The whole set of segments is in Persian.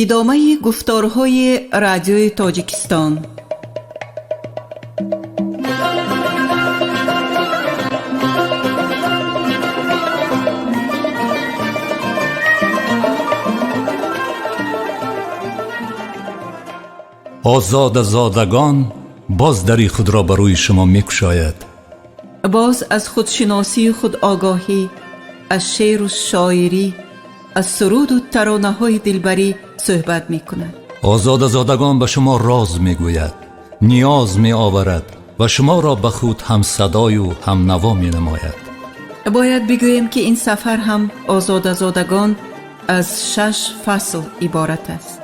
ادامه گفتارهای رادیوی تاجیکستان. آزاد زادگان باز دری خود را بر روی شما می‌گشاید. باز از خودشناسی خود آگاهی، از شعر و شاعری، از سرود و ترانه‌های دلبری صحبت می‌کند. آزاد زادگان به شما راز می‌گوید، نیاز می‌آورد و شما را به خود هم صدای و هم نوا می‌نماید. باید بگوییم که این سفر هم آزاد زادگان از 6 فصل عبارت است.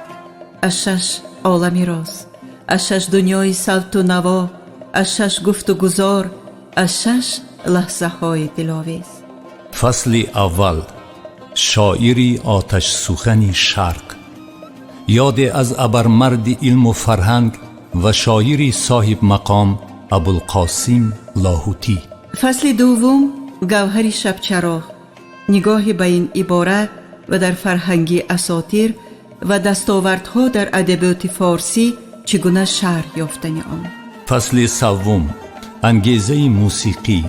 از 6 عالمی راز، از 6 دنیای صوت و نوا، از 6 گفت و گذار، از 6 لحظه های دلاویز. فصل اول، شاعری آتش سخنی شرق، یاد از ابرمرد علم و فرهنگ و شاعری صاحب مقام ابوالقاسم لاهوتی. فصل دوم، گوهر شبچراغ، نگاه به این عبارت و در فرهنگی اساطیر و دستاوردها در ادبیات فارسی چگونه شرح یافتن آن. فصل سوم، انگیزه موسیقی،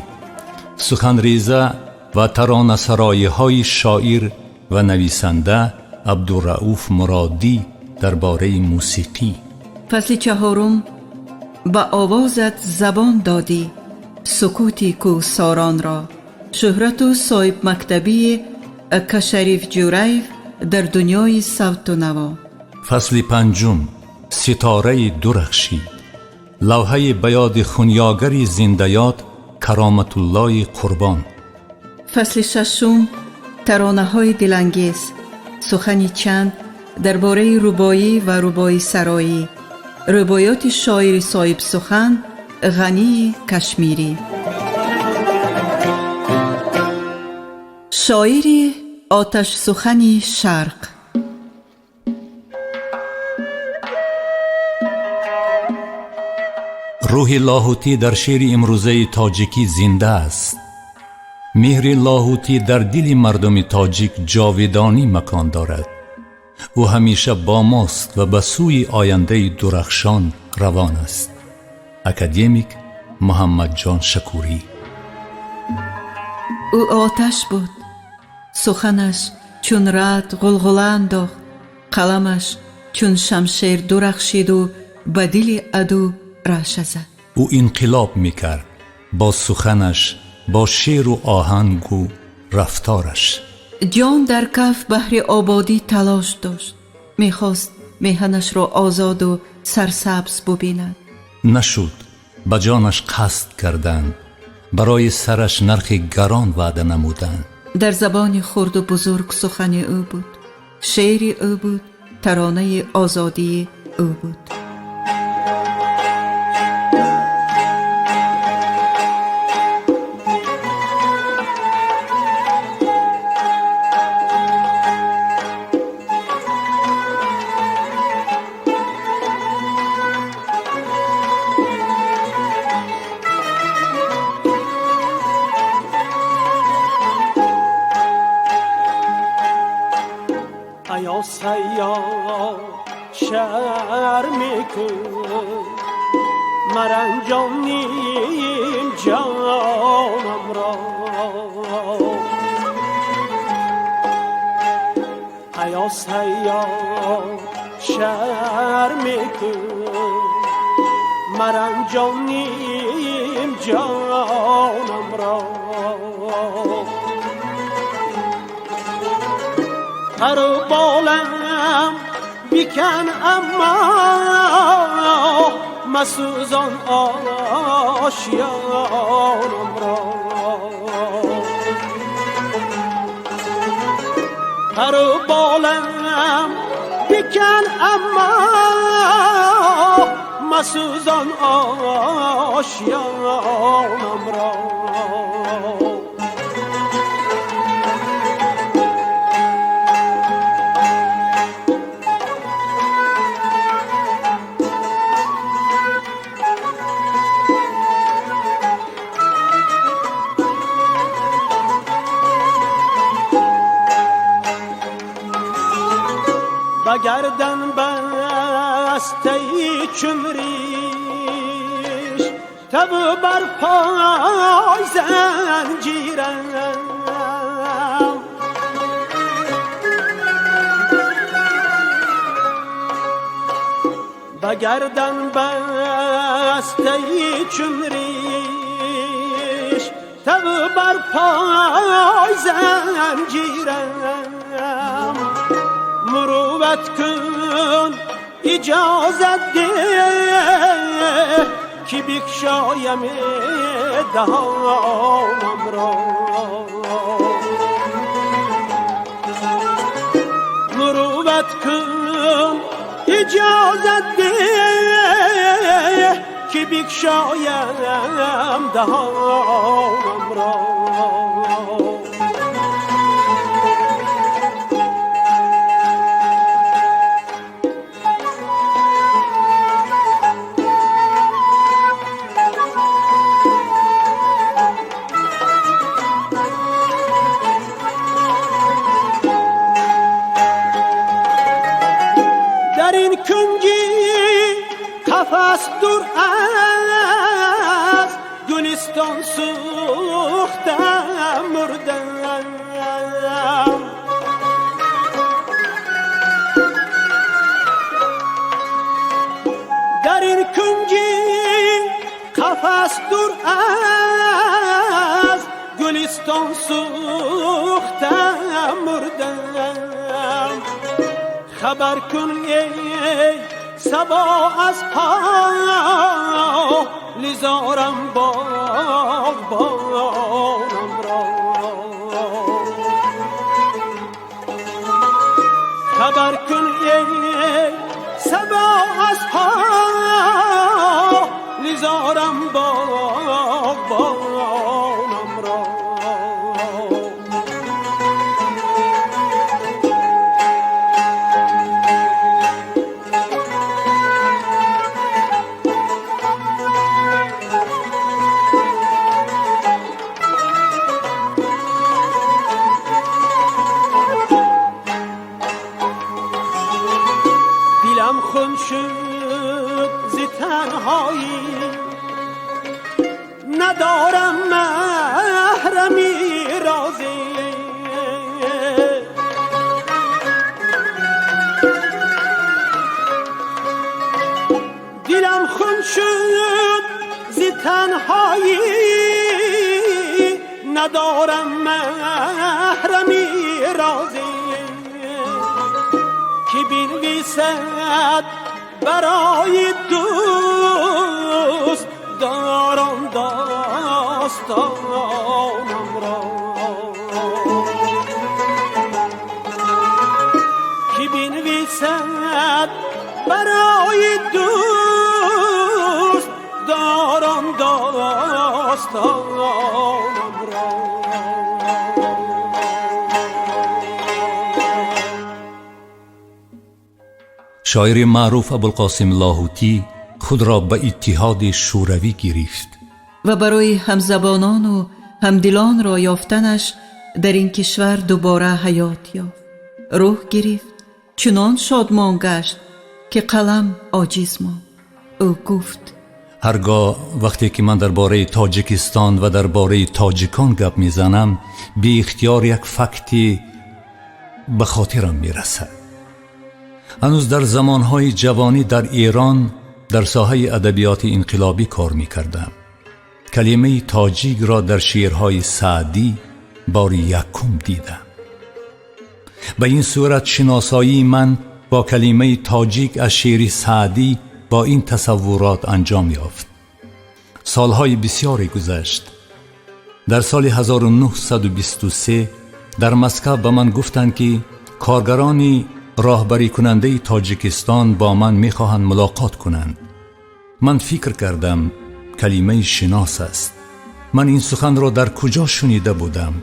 سخنریزه و ترانه‌سرایی های شاعر و نویسنده عبدالرؤوف مرادی درباره موسیقی. فصل چهارم، با آوازت زبان دادی سکوتی کوهساران را، شهرت و صاحب مکتبی کشریف جوریف در دنیای صوت و نوا. فصل پنجم، ستاره درخشید، لوحه بیاد خونیاگر زندیات کرامت الله قربان. فصل ششم، ترانه های دلانگیز، سخنی چند درباره ربایی و ربایی سرایی، ربایات شاعر صاحب سخن غنی کشمیری. شاعر آتش سخنی شرق. روح لاهوتی در شعر امروزه تاجیکی زنده است. مهر لاهوتی در دل مردم تاجیک جاودانی مکان دارد. او همیشه با ماست و به سوی آینده درخشان روان است. اکادمیک محمد جان شکوری. او آتش بود، سخنش چون رعد غلغله انداخت، قلمش چون شمشیر درخشید و به دل عدو رعشه زد. او انقلاب میکرد با سخنش، با شعر و آهنگ و رفتارش. جان در کف بحر آبادی تلاش داشت، میخواست میهنش را آزاد و سرسبز ببیند. نشد، به جانش قصد کردند، برای سرش نرخ گران وعده نمودند. در زبان خرد و بزرگ سخن او بود، شعر او بود، ترانه آزادی او بود. یا سیاد شرم کن مرنجانیم جانم را، یا سیاد شرم کن مرنجانیم جانم را. پر و بالم بیکن اما مسوزان آشیانم را. پر و بالم بیکن اما مسوزان آشیانم را. اگر گردن بسته چمریش تب بر پای زنجیرم به گردن بسته چمریش تب بر پای زنجیرم مروت کن اجازت ده که بکشایم دهانم را مروت کن اجازت ده که بکشایم دهانم را در این کنجی قفس دور از گلستان سوختم مردم در این کنجی قفس دور از گلستان سوختم مردم خبر کن ای صبا از پا لیزارم باغبانم را خبر کن ای صبا از پا لیزارم باغبانم را دلم خون شد ز تنهایی ندارم محرمی رازی دلم خون شد ز تنهایی ندارم محرمی رازی که بنویسد برای دوست دارم داستانم را که بنویسد برای دوست دارم داستانم را شاعر معروف ابوالقاسم لاهوتی خود را به اتحاد شوروی گرفت و برای همزبانان و همدلان را یافتنش در این کشور دوباره حیات یافت. روح گرفت، چنان شادمان گشت که قلم عاجز ماند. او گفت هرگاه وقتی که من درباره تاجیکستان و درباره تاجیکان گپ میزنم بی اختیار یک فکتی به خاطرم میرسد. هنوز در زمانهای جوانی در ایران در ساحه ادبیات انقلابی کار میکردم. کلمه تاجیک را در شعرهای سعدی بار یکم دیدم. به این صورت شناسایی من با کلمه تاجیک از شعر سعدی با این تصورات انجام یافت. سالهای بسیاری گذشت. در سال 1923 در مسکو به من گفتند که کارگرانی راهبری کننده تاجیکستان با من میخواهند ملاقات کنند. من فکر کردم کلمه شناس است. من این سخن را در کجا شنیده بودم؟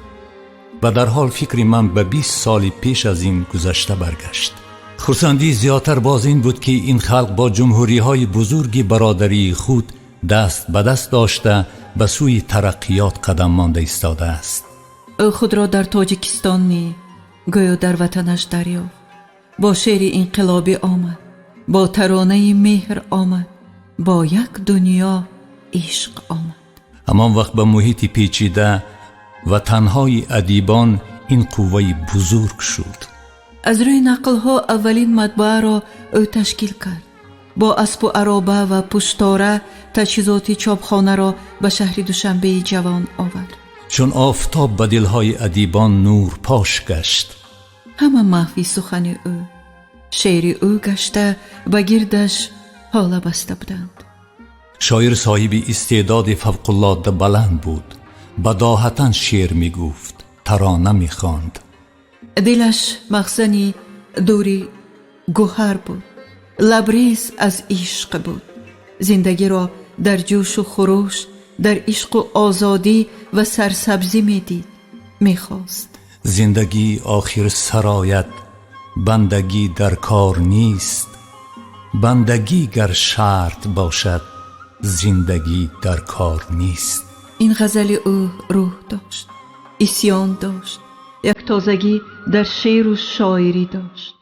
و در حال فکر من به 20 سال پیش از این گذشته برگشت. خرسندی زیادتر باز این بود که این خلق با جمهوری های بزرگی برادری خود دست به دست داشته به سوی ترقیات قدم مانده ایستاده است. او خود را در تاجیکستان گویا در وطنش دریافت. با شعر انقلابی آمد، با ترانه مهر آمد، با یک دنیا عشق آمد. همان وقت به محیط پیچیده و تنهای ادیبان این قوه بزرگ شد. از روی نقل ها اولین مطبعه را او تشکیل کرد. با اسب و عرابه و پشتاره تجهیزات چاپخانه را به شهر دوشنبه جوان آورد. چون آفتاب به دلهای ادیبان نور پاش گشت. همه محوی سخن او، شعر او گشته و گردش حاله بسته بودند. شاعر صاحب استعداد فوق‌العاده بلند بود. بداهتا شعر می گفت، ترانه می خواند. دلش مخزنی دوری گوهر بود، لبریز از عشق بود. زندگی را در جوش و خروش، در عشق و آزادی و سرسبزی می دید، می خواست. زندگی آخر سرایت، بندگی در کار نیست. بندگی گر شرط باشد، زندگی در کار نیست. این غزل او روح داشت، اسیان داشت، یک تازگی در شعر و شاعری داشت.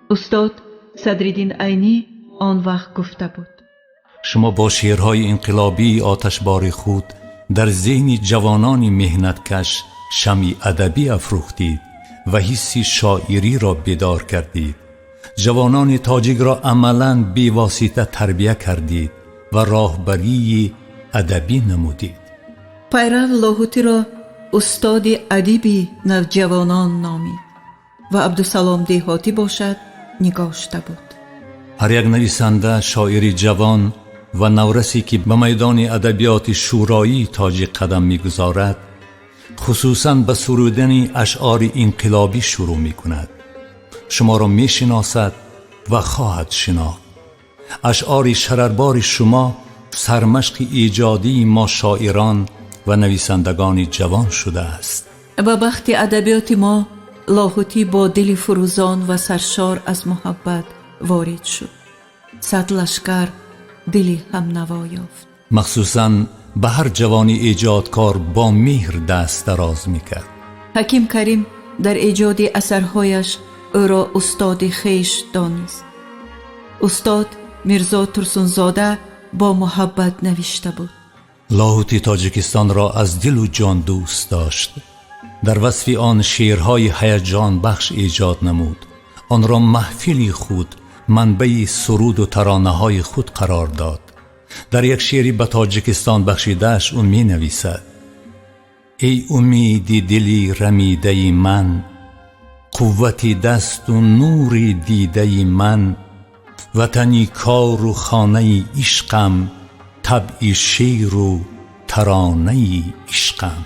استاد صدرالدین عینی آن وقت گفته بود: شما با شعرهای انقلابی آتشبار خود در ذهن جوانان مهنتکش شمع ادبی افروختید و حس شاعری را بیدار کردید. جوانان تاجیک را عملاً بی واسطه تربیت کردید و راهبری ادبی نمودید. پیرو لاهوتی را استاد ادبی نوجوانان نامید و عبدالسلام دیهاتی باشد نگاشته بود. هر یک نویسنده، شاعری جوان و نورسی که به میدان ادبیات شورایی تاجیک قدم می‌گذارد، خصوصاً به سرودن اشعار انقلابی شروع می‌کند. شما را می‌شناسد و خواهد شناخت. اشعار شرربار شما سرمشق ایجادی ما شاعران و نویسندگان جوان شده است. و وقتی ادبیات ما لاهوتی با دل فروزان و سرشار از محبت وارد شد، صد لشکر دلی هم نوا یافت. مخصوصاً به هر جوانی ایجادکار با مهر دست دراز میکرد. حکیم کریم در ایجاد اثرهایش او را استاد خویش دانست. استاد میرزا ترسونزاده با محبت نوشته بود: لاهوتی تاجیکستان را از دل و جان دوست داشت. در وصف آن شعرهای هیجان بخش ایجاد نمود. آن را محفلی خود منبع سرود و ترانه‌های خود قرار داد. در یک شعری به تاجیکستان بخشیده‌اش اون می نویسد: ای امیدی دلی رمیده من، قوتی دست و نوری دیده من، وطنی کار و خانه عشقم، طبع شعر و ترانه عشقم.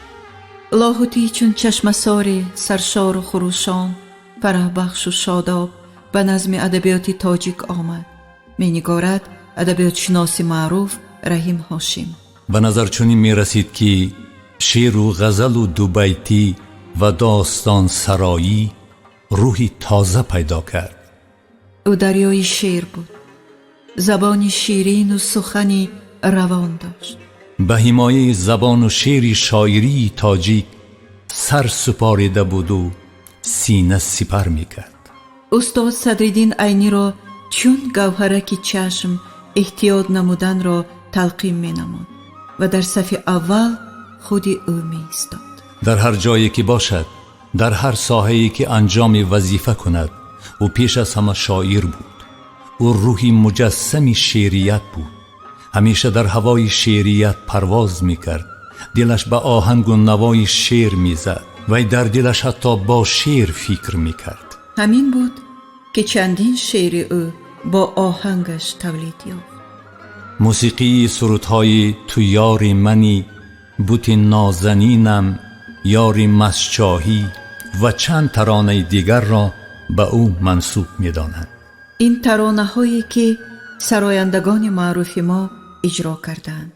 لاهوتی چون چشم سار سرشار و خروشان، فرح بخش و شاداب به نظم ادبیات تاجیک آمد. می نگارد ادبیات شناس معروف رحیم هاشم. به نظر چنین می رسید که شعر و غزل و دوبیتی و داستان سرایی روحی تازه پیدا کرد. او دریای شعر بود. زبانی شیرین و سخنی روان داشت. به حمایه زبان و شعر شاعری تاجیک سر سپاریده بود و سینه سپر می کرد. استاد صدرالدین عینی را چون گوهرک چشم احتیاط نمودن را تلقین می نمود و در صف اول خودی او می ایستاد. در هر جایی که باشد، در هر ساحه‌ای که انجام وظیفه کند، او پیش از همه شاعر بود. او روحی مجسم شعریت بود. همیشه در هوای شعریت پرواز می کرد. دلش به آهنگ و نوای شعر می زد و در دلش حتی با شعر فکر می کرد. همین بود که چندین شعر او با آهنگش تولید یافت. موسیقی سرودهای تو یاری منی، بوت نازنینم، یاری مسچاهی و چند ترانه دیگر را به او منسوب می دانند. این ترانه هایی که سرایندگان معروف ما اجرا کردند.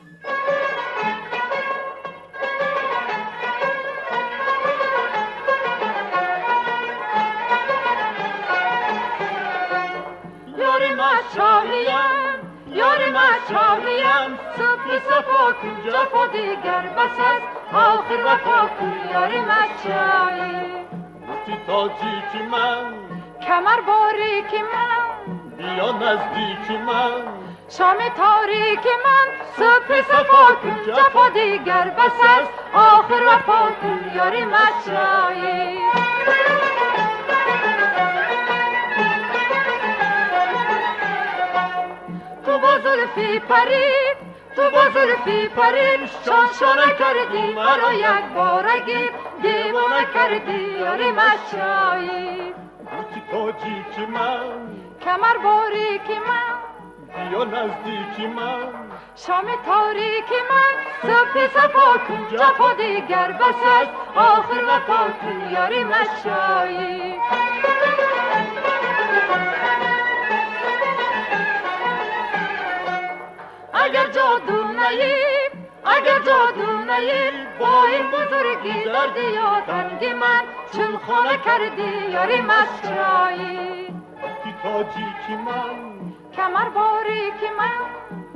یاری مشاهیم، یاری مشاهیم، صبح صفا کن جفا دیگر بس است، آخر وفا کن یاری مشاهی. وقتی تاجیکی من، کمر باریک من، بیا نزدیکی من، شام تاریک من، صبح صفا کن جفا دیگر بس است، آخر وفا کن یاری مشاهی. تو با زلفی پرید، تو با زلفی پرید، شان شانه کردی مرا یک بارگی، دیوانه کردی یاری مشاهی. وقتی تاجیکی من، کمر باریک من، بیا نزدیکی من، شام تاریک من، صبح صفا کن جفا دیگر بس است، آخر وفا کن یاری مشاهی. اگر جادو نیی، اگر جادو نیی، با این بزرگی درد یا تنگ من، چون خانه کردی یاری مشاهی. وقتی تاجیکی من، کمر باریک من،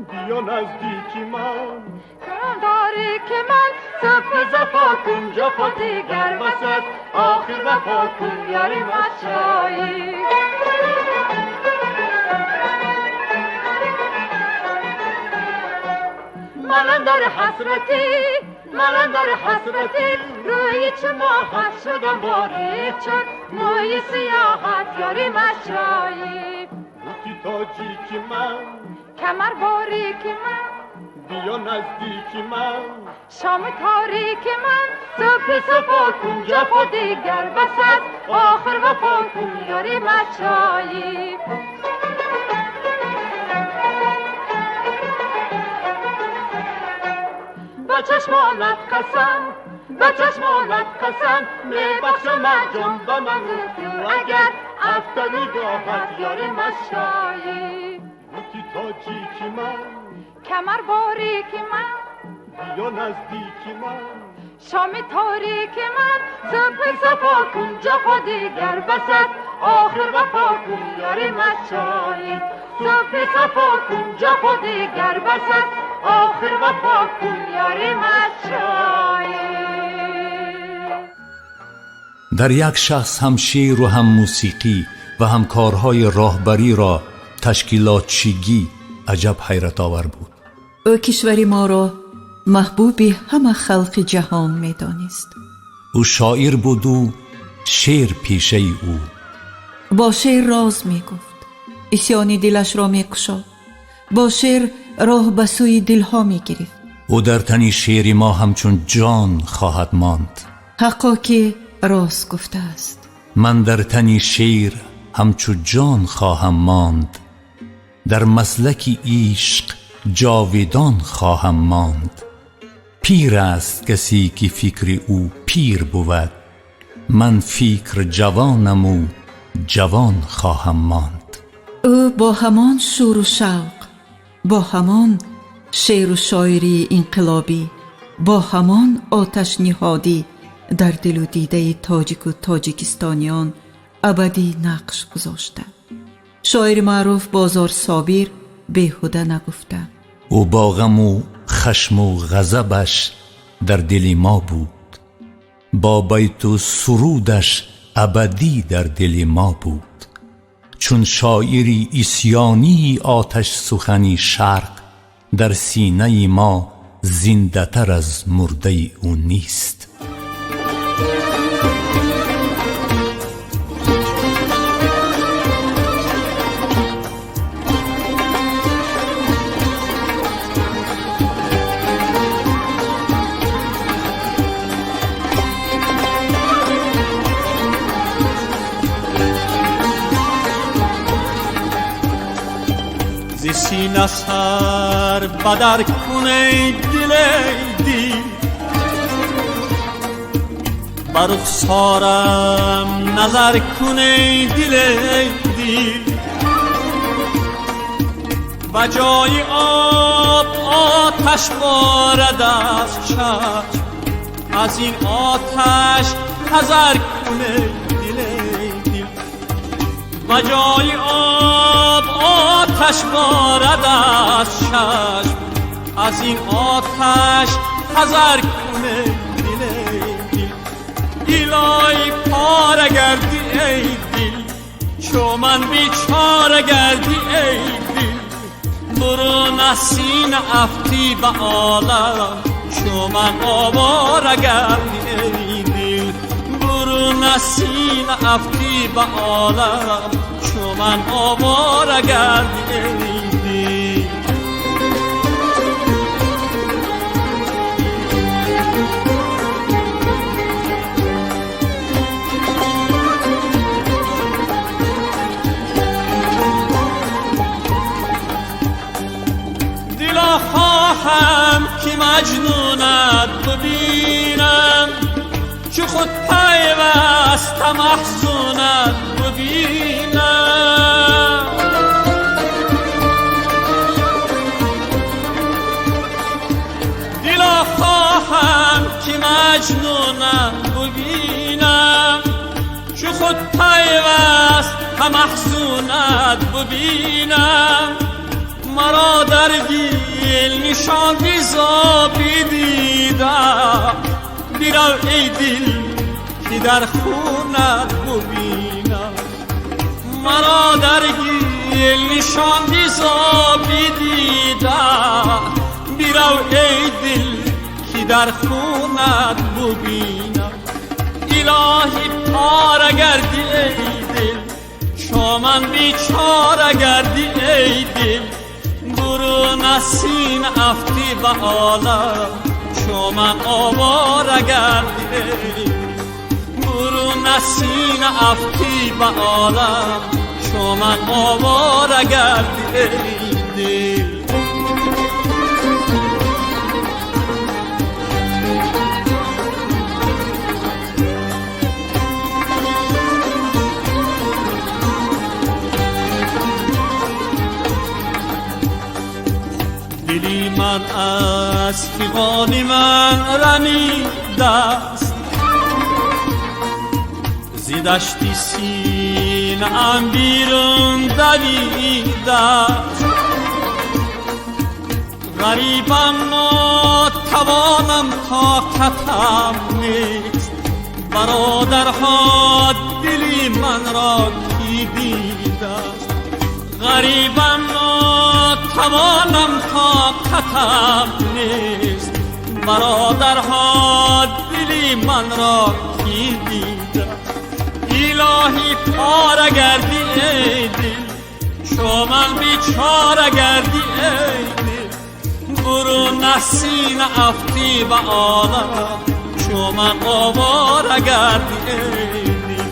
بیا نزدیکی من، کنم داری که من، صبح صفا کن جفا دیگر بس است، آخر وفا کن یاری مشاهی. در حسرتی روی چه ماهت شدم باری چون موی سیاحت یاری مشایی بوتی تاجیکی من کمر باریکی من بیا نزدیکی من شام تاریکی من صبح صفا کن جفا دیگر بس از آخر وفا کن یاری مشایی با چشمانت قسم میبخشم مرجم با من روزو اگر افت نگاهت یاری مشایی بوتی تاجیکی من کمر باریکی من بیا نزدیکی من شام تاریکی من صبح صفا کن جفا دیگر بس از آخر وفا کن یاری مشایی صبح صفا کن جفا دیگر بس از آخر وفا کن یاری مشایی در یک شخص هم شعر و هم موسیقی و هم کارهای راهبری را تشکیلاتچیگی عجب حیرت آور بود. او کشوری ما را محبوب همه خلق جهان می دانست. او شاعر بود و شعر پیشه او. با شعر راز می گفت، اسیان دلش را می کشاد. با شعر راه به سوی دلها می گرفت. او در تن شعر ما همچون جان خواهد ماند. حقا که راست گفته است. من در تن شعر همچون جان خواهم ماند، در مسلک عشق جاودان خواهم ماند. پیر است کسی که فکر او پیر بود، من فکر جوانم و جوان خواهم ماند. او با همان شور و شوق، با همان شعر و شاعری انقلابی، با همان آتش نهادی در دل و دیده تاجیک و تاجیکستانیان ابدی نقش گذاشته. شاعر معروف بازار صابر بیهوده نگفته. او با غم و خشم و غضبش در دل ما بود، با بیت و سرودش ابدی در دل ما بود. چون شاعری عصیانی آتش سخنی شرق، در سینه ما زنده تر از مرده او نیست. ز سینه سر بدر کنه دل بر رخسارم نظر کنه دل و جای آب آتش بارد از چشم، از این آتش حذر کنه دل و جای آب آتش بارد از چشم، از این آتش حذر کنه دل الهی پاره گردی ای دل، چو من بیچاره گردی ای دل، برو نسین افتی به عالم، چو من آواره گردی ای دل، برو نسین افتی به عالم، چو من آواره گردی ای دل. دلا خواهم که مجنونت ببینم، چو خود پیوست محزونت ببینم. دلا خواهم که مجنونت ببینم، چو خود پیوست محزونت ببینم. مرا در گل نشان بیزابی دیدم، بیرو ای دل که در خونت ببینم. مرا در گل نشان بیزابی دیدم، بیرو رو ای دل که در خونت ببینم. الهی پاره گردی ای دل، چو من بیچاره گردی ای دل. برو نسین افتی به عالم، چو من آواره گردی ای دل. برو نسین افتی به عالم، چو من آواره گردی ای دل. دلی من از فغان من رمیده است، زی دشتی سینه‌ام بیرون دویده است. غریبم ناتوانم طاقتم نیست، برادرها دلی من را کی دیده است. غریبم ناتوانم طاقتم نیست، برادرها دلی من را کی دیده است. الهی پاره گردی ای دل، چو من بیچاره گردی ای دل. برو نسین افتی به عالم، چو من آواره گردی ای دل.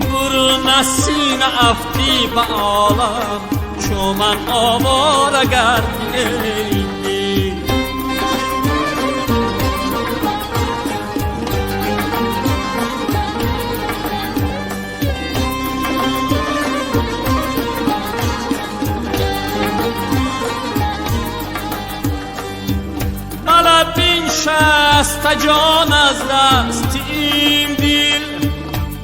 برو نسین افتی به عالم، چو من آواره گردی ای دل. شست جان از دست این دل،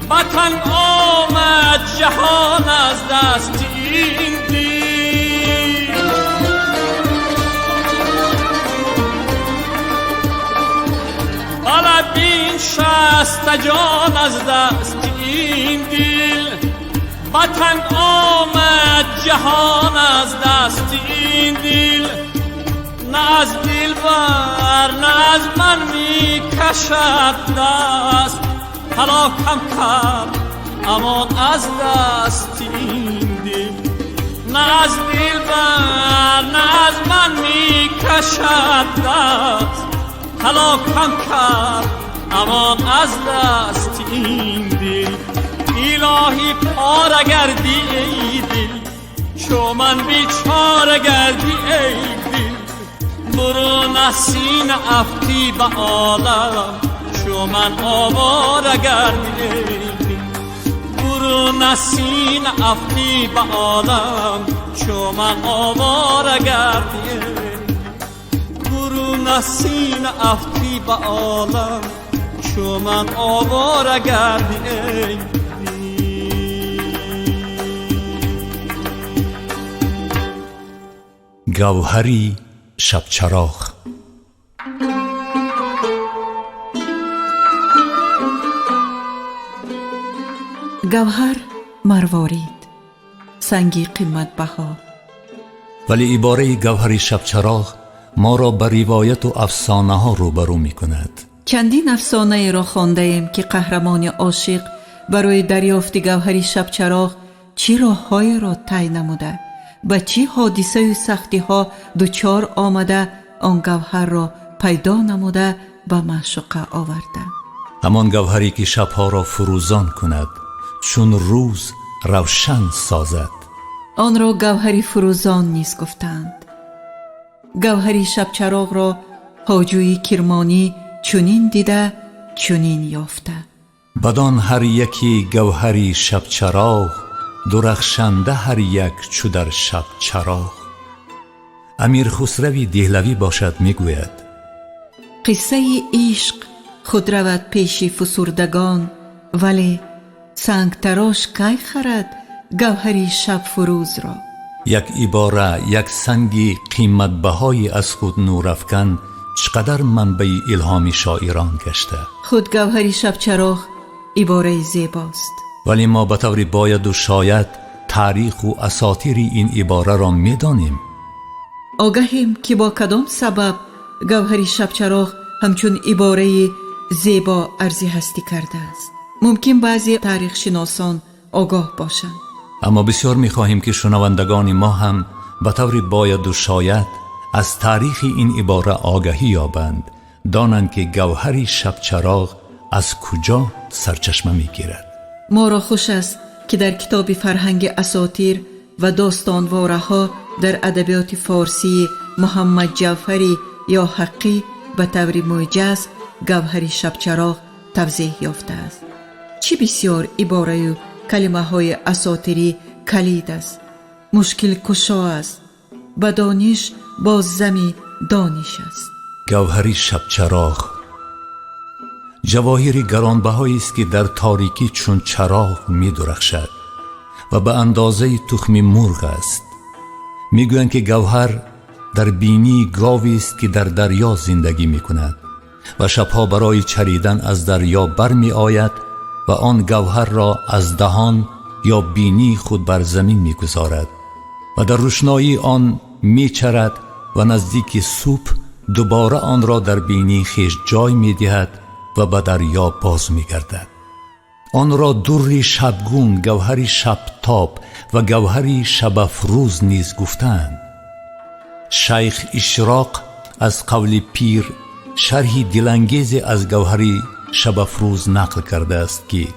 وطن آمد جهان از دست این دل. حالا بین شست جان از دست این دل، وطن آمد جهان از دست این دل. نه از دلبر نه از من می کشد دست، هلاکم کرد امان از دست این دل. نه از دلبر نه از من می کشد دست، هلاکم کرد امان از دست این دل. الهی پاره گردی ای دل، چو من بیچاره گردی ای دل. برو نسین افتی به عالم، چو من آواره گردی ای دل. برو نسین افتی به عالم، چو من آواره گردی ای دل. برو نسین افتی به عالم، چو من آواره گردی ای دل. گوهری شب چراغ. گوهر مروارید، سنگی قیمت بها. ولی عباره گوهری شب چراغ ما را به روایت و افسانه ها روبرو می کند. چندین افسانه را خوانده ایم که قهرمان عاشق برای دریافت گوهری شب چراغ چی راه‌های را طی نموده، با چی حادثه و سختی ها دچار آمده آن گوهر را پیدا نموده به معشوقه آورده. همان گوهری که شبها را فروزان کند، چون روز روشن سازد. آن را گوهری فروزان نیز گفتند. گوهری شب چراغ را حاجوی کرمانی چنین دیده چنین یافته. بدان هر یکی گوهری شب چراغ، درخشنده هر یک چو در شب چراغ. امیر خسروی دهلوی باشد میگوید: قصه عشق خود رود پیش فسردگان، ولی سنگ تراش کی خرد گوهری شب فروز را. یک عباره، یک سنگی قیمت بهای از خود نور افکن، چقدر منبع الهام شاعران گشته. خود گوهری شب چراغ عباره زیباست، ولی ما به طور باید و شاید تاریخ و اساطیر این عباره را میدانیم. آگهیم که با کدام سبب گوهری شبچراغ همچون عباره زیبا ارزی هستی کرده است. ممکن بعضی تاریخ شناسان آگاه باشند، اما بسیار می‌خواهیم که شنوندگان ما هم به طور باید و شاید از تاریخ این عباره آگاهی یابند، دانند که گوهری شبچراغ از کجا سرچشمه می‌گیرد. ما را خوش است که در کتاب فرهنگ اساطیر و داستانواره ها در ادبیات فارسی محمد جعفری یا حقی به طور موجز گوهری شبچراغ توضیح یافته است. چی بسیار عباره و کلمه های اساطیری کلید است، مشکل کشا است، به دانش باز زمی دانش است. گوهری شبچراغ جواهری گرانبهایی است که در تاریکی چون چراغ می درخشد و به اندازه تخم مرغ است. میگویند که گوهر در بینی گاوی است که در دریا زندگی می کند و شبها برای چریدن از دریا برمی آید و آن گوهر را از دهان یا بینی خود بر زمین می گذارد و در روشنایی آن می چرد و نزدیک صبح دوباره آن را در بینی خیش جای می دهد و به دریا باز می گردد. آن را دری شبگون، گوهری شبتاب و گوهری شبافروز نیز گفتند. شیخ اشراق از قول پیر شرحی دلانگیز از گوهری شبافروز نقل کرده است که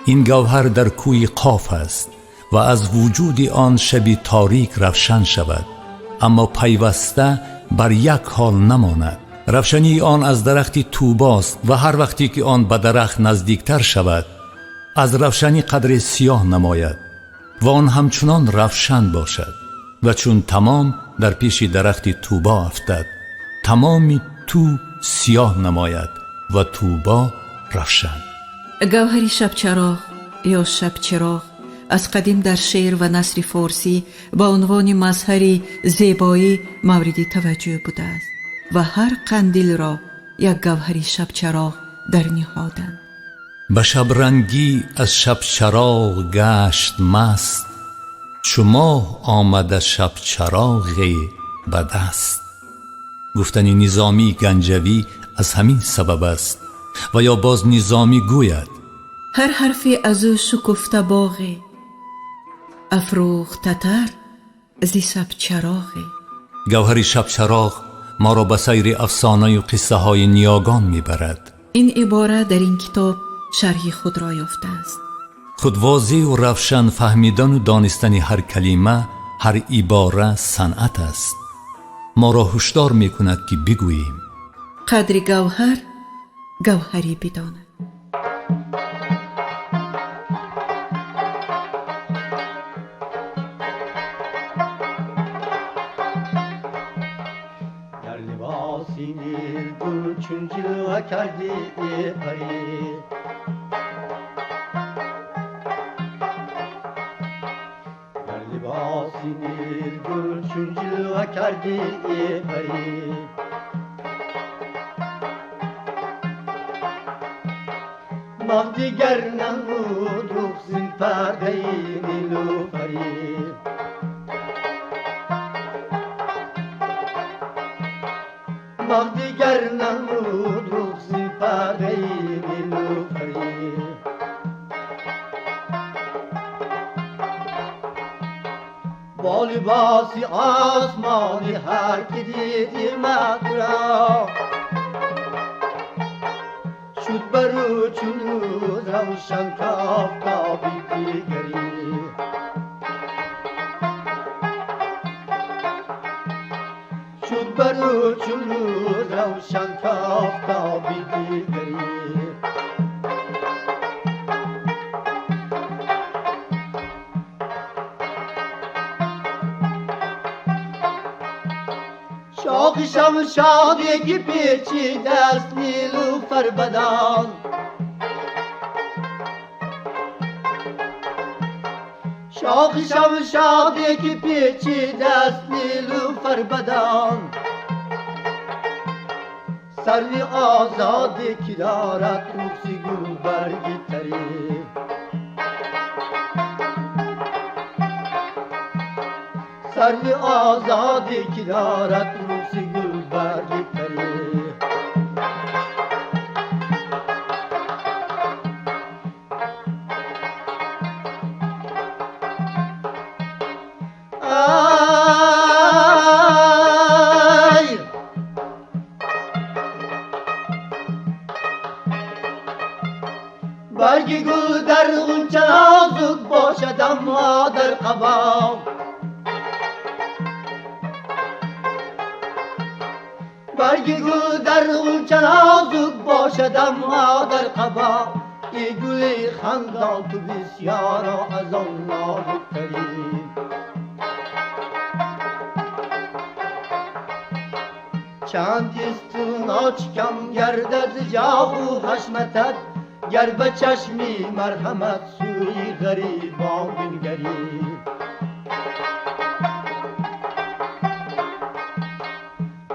این گوهر در کوی قاف است و از وجود آن شبی تاریک روشن شود، اما پیوسته بر یک حال نماند. روشنی آن از درخت توباست و هر وقتی که آن به درخت نزدیکتر شود از روشنی قدر سیاه نماید و آن همچنان روشن باشد و چون تمام در پیش درخت توبا افتد تمامی تو سیاه نماید و توبا روشن. گوهری شبچراغ یا شبچراغ از قدیم در شعر و نثر فارسی با عنوان مظهری زیبایی مورد توجه بوده است و هر قندیل را یک گوهری شبچراغ در نهادند. به شبرنگی از شبچراغ گشت مست، چو ماه آمد شبچراغی به دست. گفتن نظامی گنجوی از همین سبب است و یا باز نظامی گوید هر حرفی از او شکفته باغی، افروخته تر زی شبچراغی. گوهری شبچراغ ما را به سیر افسانه و قصه های نیاگان میبرد. این عباره در این کتاب شرح خود را یافته است. خود واضح و روشن فهمیدن و دانستن هر کلمه، هر عباره صنعت است. ما را هشدار میکند که بگوییم قدر گوهر گوهری بداند. در لباسی نیلگون چون جلوه کردی ای پری، در لباسی نیلگون چون جلوه کردی ای پری، ماه دیگر نمود رخ پرده نیلوفری، ماه دیگر نمود رخ پرده نیلوفری. با لباسی آسمانی هر که دیدی مه را، شد برو چون روشن کافتابی دیگری، شد برو چون روشن کافتابی دیگری. شاخ شمشادی پیچیده است نیلوفر بدان، شاخ شمشادی پیچیده است نیلوفر بدان، سروی آزادی که دارد رخصی گل برگی تری، سروی آزادی که دارد روسی گل برگی تری. ما در قبا برگ گل در غنچه نازک باشدم ما در قبا ای گل خندان تو بسیار از آن نازکتری چند است ناچکم گردد جاه و حشمتت گر به چشمی مرحمت سوی غریبان بنگری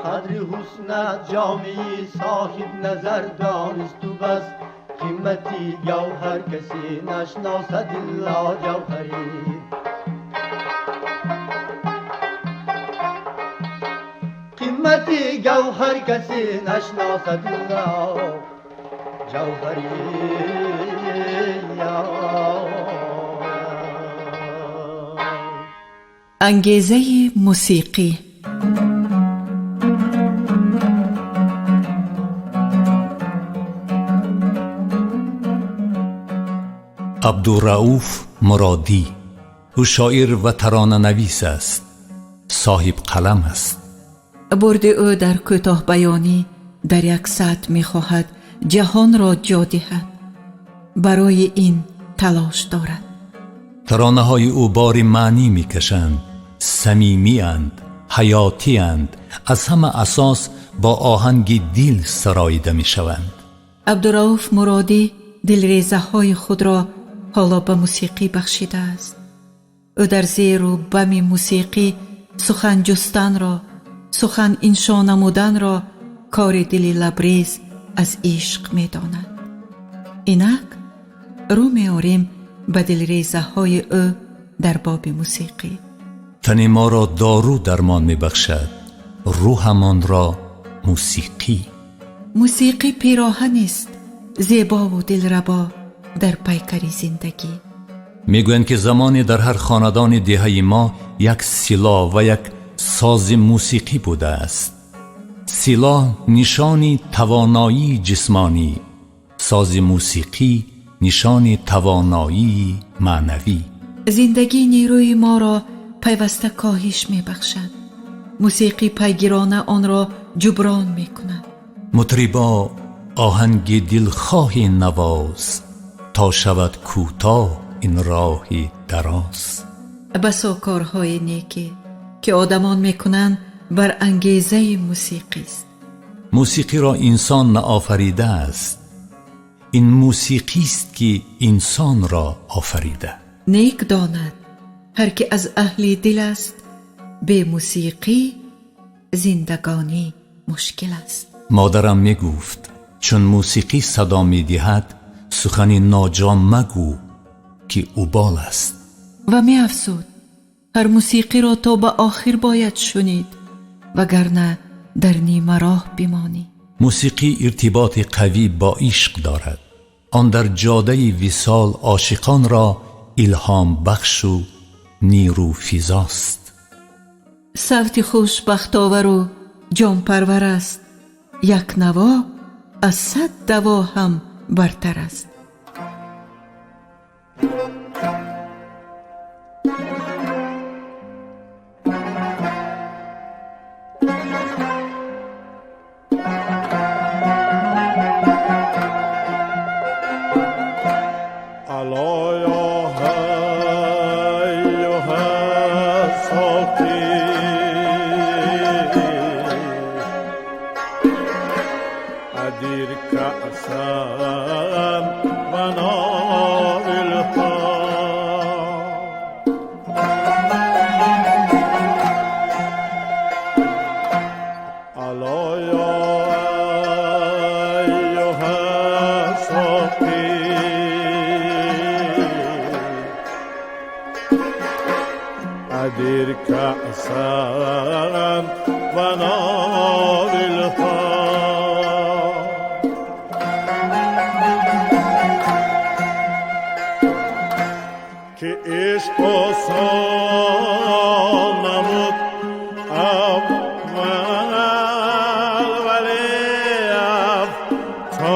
قدر حسنت جامعی صاحب نظر دانست و بس قیمتی جوهر کسی نشناسد الا جوهری قیمتی جوهر کسی نشناسد الا جوهری انگیزه موسیقی عبدالرؤوف مرادی او شاعر و ترانه نویس است، صاحب قلم است. برد او در کوتاه بیانی در یک سطر می خواهد جهان را جا دهد. برای این تلاش دارد. ترانه های او بار معنی می کشند، صمیمی اند، حیاتی اند، از همه اساس با آهنگ دل سراییده می شوند. عبدالرؤوف مرادی دلریزه های خود را حالا به موسیقی بخشیده است. او در زیر و بم موسیقی سخن جستن را، سخن انشا نمودن را کار دلی لبریز از عشق می داند. اینک رو می آریم به دلریزه های او در باب موسیقی. تن ما را دارو درمان می بخشد، روحمان را موسیقی. موسیقی پیراهن است زیبا و دلربا در پیکر زندگی. میگویند که زمانی در هر خاندان دهه ما یک سیلا و یک ساز موسیقی بوده است. سیلا نشانی توانایی جسمانی، ساز موسیقی نشانی توانایی معنوی. زندگی نیروی ما را پیوسته کاهش می بخشد. موسیقی پیگیرانه آن را جبران می کند. مطربا آهنگ دلخواه نواز، تا شود کوتاه این راهی دراز. بسا کارهای نیکی که آدمان می کنند بر انگیزه موسیقی است. موسیقی را انسان آفریده است، این موسیقی است که انسان را آفریده. نیک داند هر که از اهل دل است، به موسیقی زندگانی مشکل است. مادرم می گفت چون موسیقی صدا می دهد سخن ناجا مگو که اوبال است. و می افزود هر موسیقی را تا به آخر باید شنید وگرنه در نیمه راه بمانی. موسیقی ارتباط قوی با عشق دارد. آن در جاده وصال عاشقان را الهام بخش و نیرو فضاست. صوت خوش بختاور و جان پرور است، یک نوا از 100 دوا هم برتر است. أدير كأسا ونار الهام که عشق آسان نمود اول ولی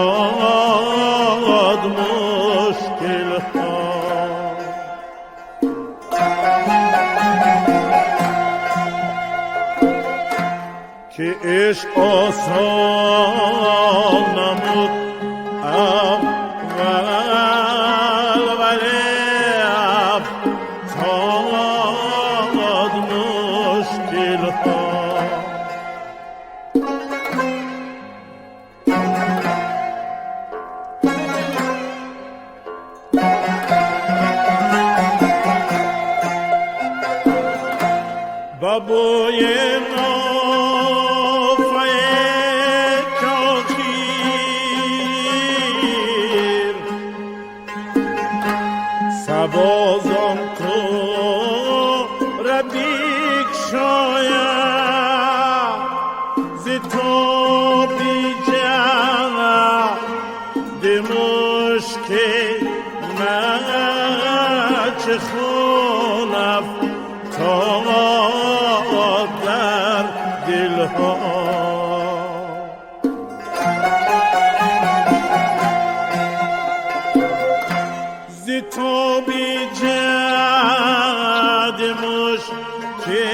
افتاد مشکل ها که عشق آسان نمود اول ولی افتاد مشکل ها. بابوی نافه کاخیر سبازان کو ربیک شاید زی تو بیجا دمشکی چه خونف تا در دلها. زی تو بیجد مشکلش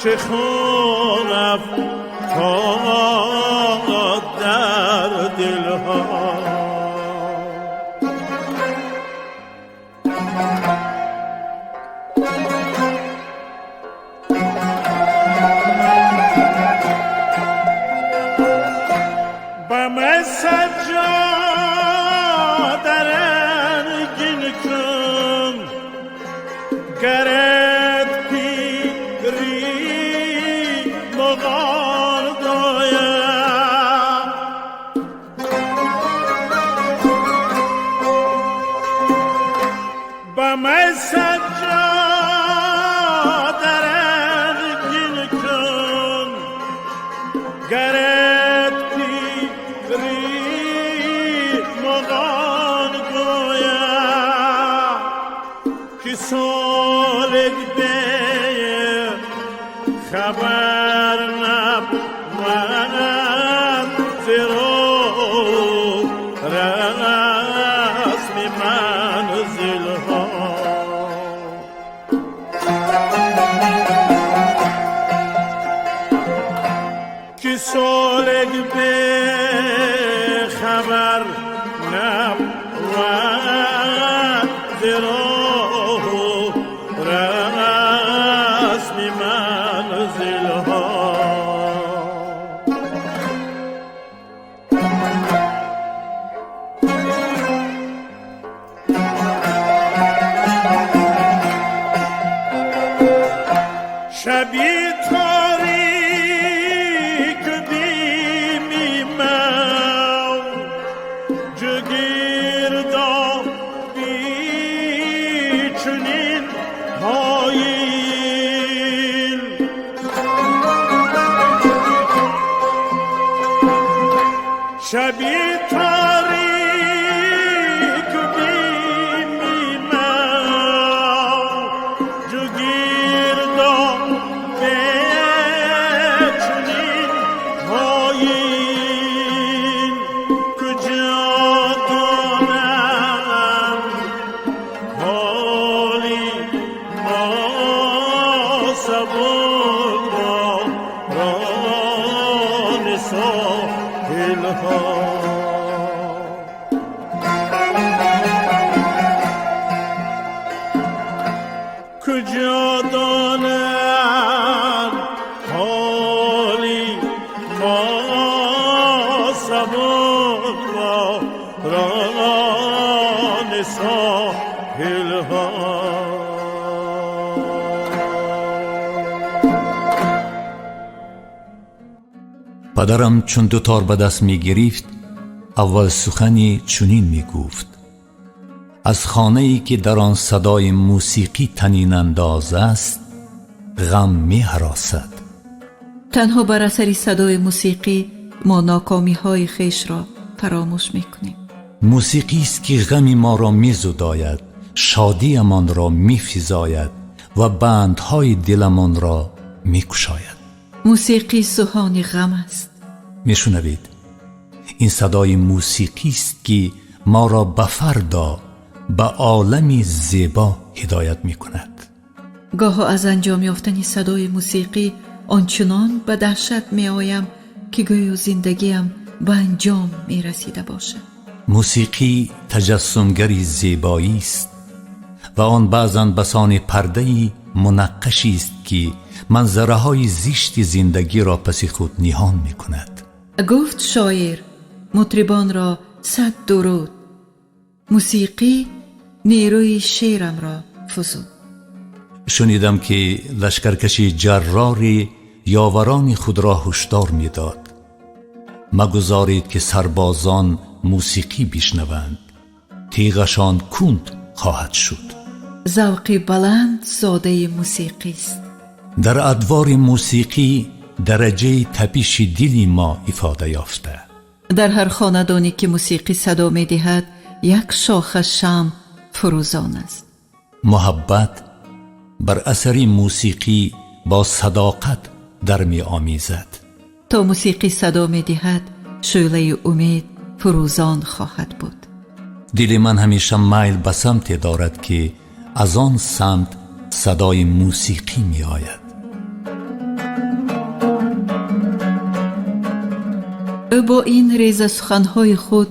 چه خونف تا در دلها. گرد پیری مغان دایم با من سجاده رنگین کن. گرد پیری مغان دایم که سالک بیه خبر نبود زیرو رسم منزل ها. که سالک بیه خبر نبود زیرو شبی تاریک بیمی من جگیردا بیچنین هایل. شبی تاریک بیمی من جگیردا چنین هایین کجا دانم حالی ما سبک را ران ساحل ها. کجا دانم حالی ما سبک را ران ساحل ها. پدرم چون دوتار به دست می گرفت اول سخنی چنین می گفت: از خانه ای که در آن صدای موسیقی طنین انداز است غم می هراسد. تنها بر اثر صدای موسیقی ما ناکامی های خیش را فراموش می کنیم. موسیقی است که غم ما را می زداید، شادی امان را می فزاید و بندهای دلمان را می کشاید. موسیقی سوهان غم است. می شنوید؟ این صدای موسیقی است که ما را به فردا به عالمی زیبا هدایت می کند. گاه از انجام یافتن صدای موسیقی آنچنان به دهشت می آیم که گویا زندگیم به انجام می رسیده باشد. موسیقی تجسمگری زیبایی است و آن بعضاً بسان پرده‌ای منقشی است که منظره‌های زیشت زندگی را پس خود نهان می کند. گفت شاعر: مطربان را 100 درود، موسیقی نیروی شعرم را فزود. شنیدم که لشکرکشی جراری یاوران خود را هشدار می داد: مگذارید که سربازان موسیقی بشنوند، تیغشان کند خواهد شد. ذوقی بلند زاده موسیقی است. در ادوار موسیقی درجه تپش دل ما افاده یافته. در هر خاندانی که موسیقی صدا می دهد یک شاخ شمع فروزان است. محبت بر اثر موسیقی با صداقت در می آمیزد. تا موسیقی صدا می دهد شعله امید فروزان خواهد بود. دل من همیشه میل به سمت دارد که از آن سمت صدای موسیقی می آید. او با این ریزه سخنهای خود،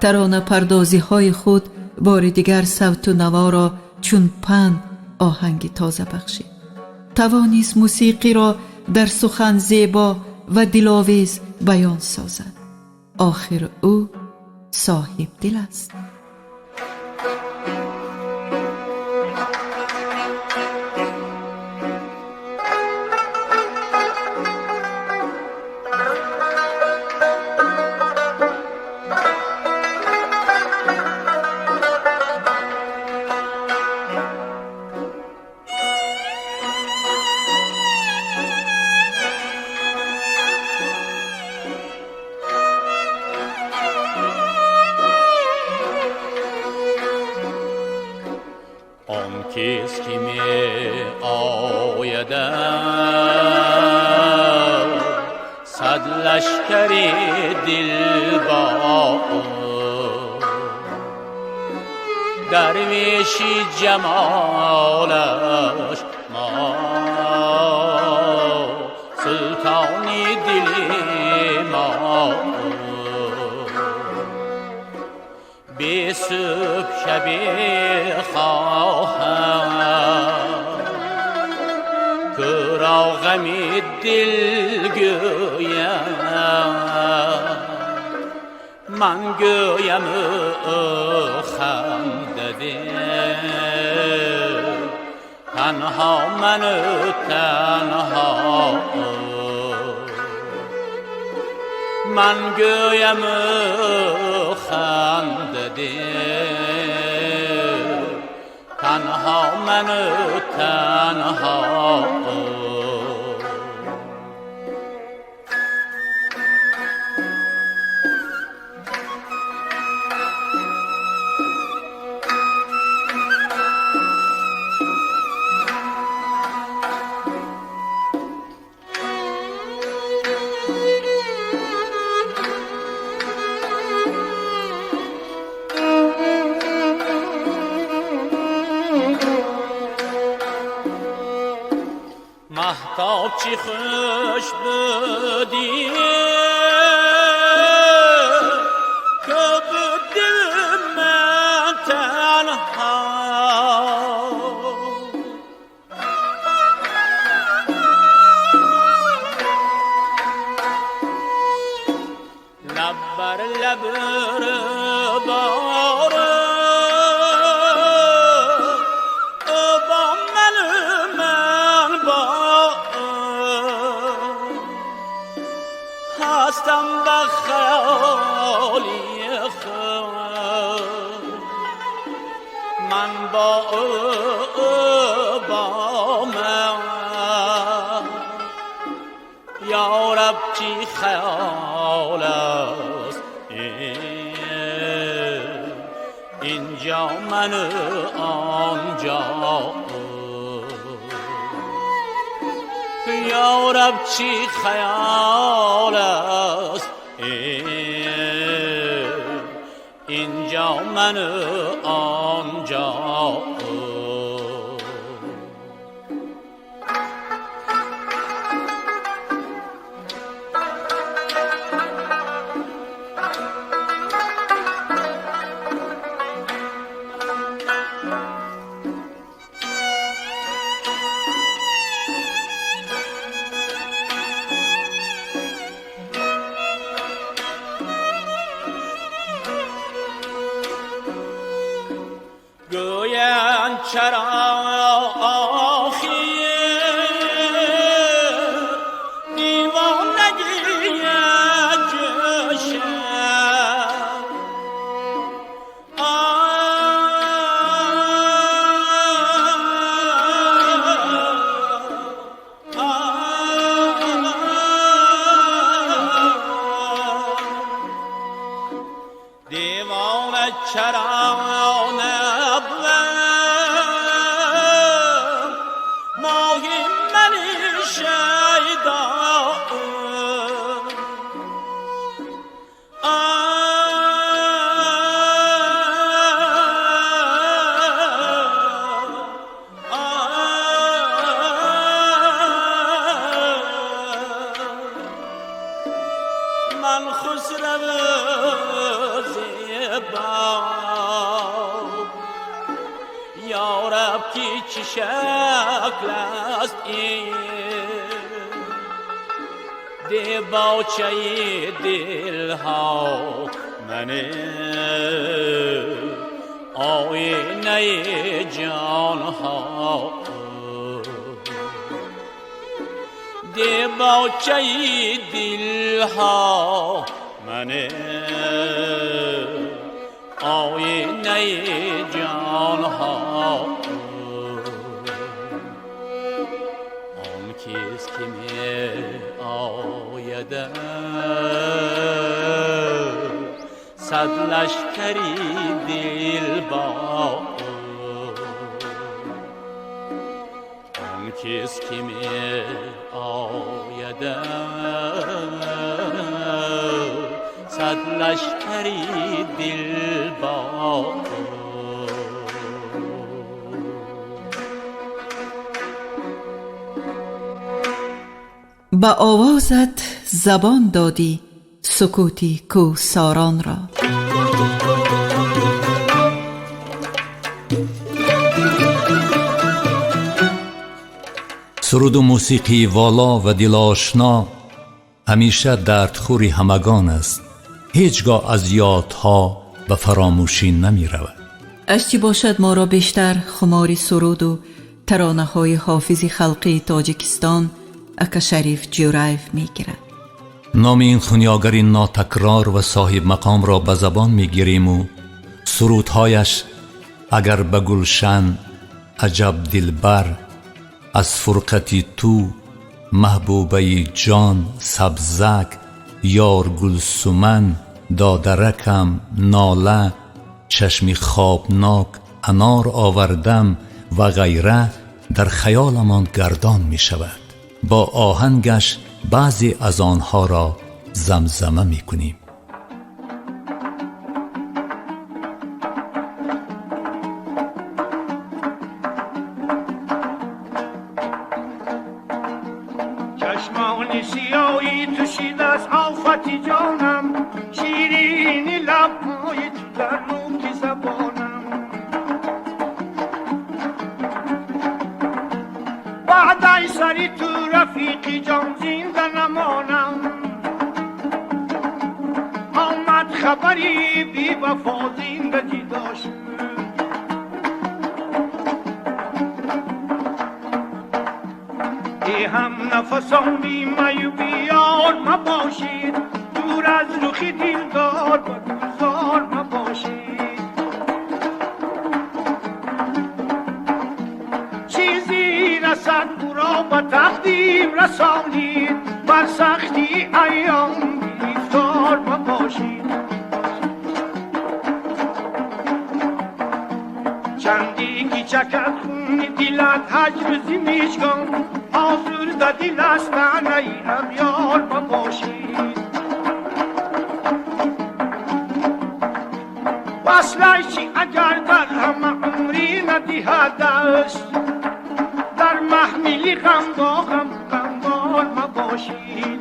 ترانه پردازی های خود، بار دیگر صوت و نوا را چون پند آهنگ تازه بخشید. توانست موسیقی را در سخن زیبا و دلاویز بیان سازد. آخر او صاحب دل است. آن کس که می آیدم صد لشکر دل با درویشی جمالش ما سلطانی دل ما به صبح شب خواهم که را غمی دل گویم من گویم خندده تنها من تنها من گویم خندده تنها من تنها مهتاب چی خوش بودی که بودم من تنها لب بر لب باره هستم به خیالی خود من با من یا رب چی خیال است اینجا من آنجا یا رب چی خیال است اینجا من آنجا چرا آخیر دیوانگی جشن دیوانه چرا نبود ماهی منی شیدا من خسرو زیبا یارب کی چه شکل است این دیباچه دل ها منه آینه جان ها دیباچه دل ها منه آینه جان ها آن کس که می آیده صد لشکری دل با آن کس که می آیده صد لشکری دل با با آوازت زبان دادی سکوتی کوهساران را. سرود و موسیقی والا و دل آشنا همیشه دردخوری همگان است. هیچگاه از یادها به فراموشی نمی رود. اشتی باشد ما را بیشتر خماری سرود و ترانه های حافظ خلقی تاجیکستان اکا شریف جورایف می گیرد. نام این خونیاگر ناتکرار و صاحب مقام را به زبان می گیریم و سرودهایش اگر به گلشن عجب دلبر، از فرقتی تو محبوبه جان سبزک، یار گلسمن دادرکم ناله، چشمی خوابناک انار آوردم و غیره در خیالمان گردان می شود. با آهنگش بعضی از آنها را زمزمه می کنیم. چشمان سیاهی توشید از آفت جانم، شیرینی لب‌های تو در نوک زبانم. بعد ای سری تو رفیقی جان زنده نمانم، آمد خبری بی وفا زندگی داشت. ای هم نفسان بی میو بیار مباشید، دور از رخ دلدار و گلزار مباشید. چیزی رسد او را به تقدیم رسانید، بر سختی ایام گرفتار مباشید. چندی که چکد خون دلت هجر زمیشگان، آزرده دل است ای امیار مباشید. وصلش اگر در همه عمری ندهد است، در محملی غمدار مباشید.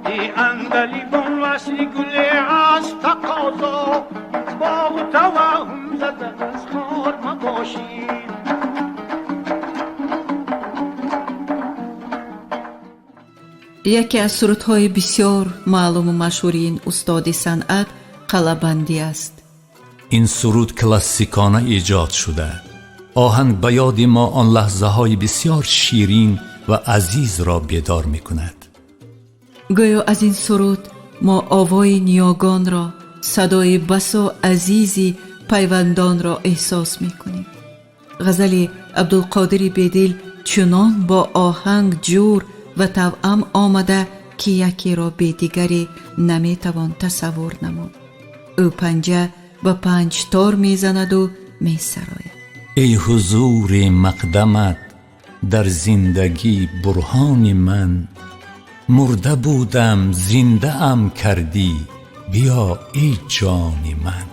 ای اندلیبان وصل گل از تقاضا، باغ توهم زده از خار مباشید. یکی از سرودهای بسیار معلوم و مشهور این استاد صنعت قلبندی است. این سرود کلاسیکانه ایجاد شده. آهنگ به یاد ما آن لحظه های بسیار شیرین و عزیز را بیدار می کند. گویا از این سرود ما آوای نیاگان را، صدای بس و عزیزی پیوندان را احساس می کنیم. غزل عبدالقادر بیدل چنان با آهنگ جور و توأم آمده که یکی را به دیگری نمی توان تصور نمود. او پنجه به پنج تار می زند و می سراید. ای حضور مقدمت در زندگی برهان من، مرده بودم زنده ام کردی بیا ای جان من.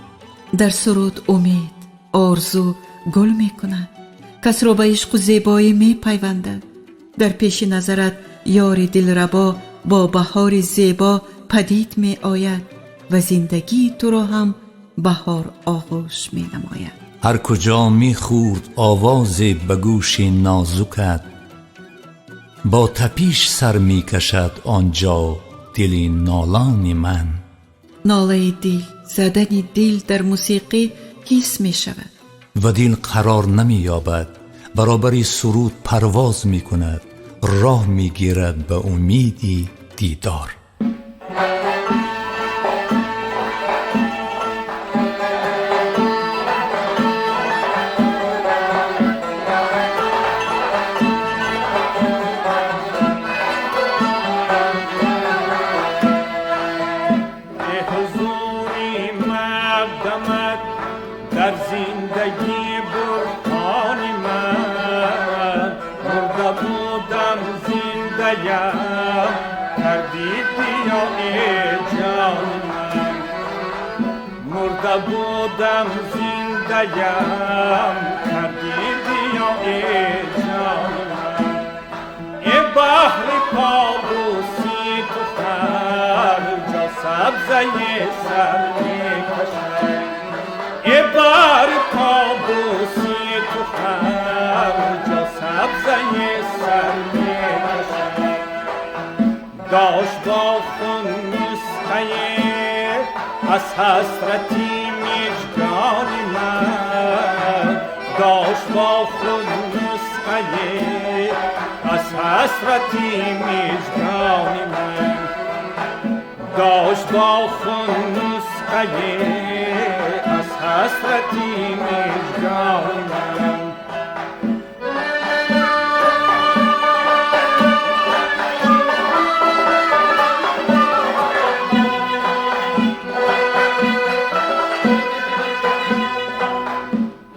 در سرود امید، آرزو گل می کند. کس را به عشق و زیبایی می پیوندد. در پیش نظرت یار دلربا با بهار زیبا پدید می آید و زندگی تو را هم بهار آغوش می نماید. هر کجا می خورد آواز به گوش نازکت، با تپیش سر می کشد آنجا دل نالان من. ناله دل، زدن دل در موسیقی حس می شود و دل قرار نمی یابد، برابر سرود پرواز می کند، راه می گیرد به امیدی دیدار. در زندگی برهان من، مرده بودم زنده‌ام کردی بیا ای جان من. مرده بودم زنده‌ام کردی بیا ای جان من. ای بحر پابوسی تو هر جا سبزه سر می‌کشد. ای بار پابوسی تو هر جا سبزه سر می‌کشد. داشت با خون نسخه از حسرتی مژگان من، داشت با خون نسخه از حسرتی مژگان من، داشت با خون نسخه حسرتی مژگان من.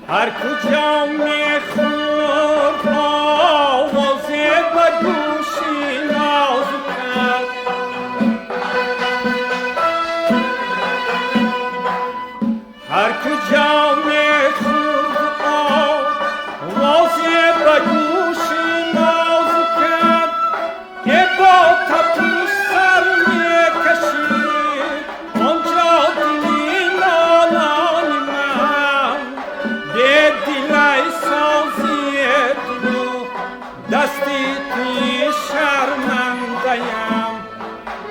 هر کجا میخورد آواز به گوشی نازکت، هر کجا میخورد آواز به گوشی نازکت، که با تپیش سر میکشید آنجا دلی نالان من. به دلی سازی دلو دستی توی شرمنده‌ام،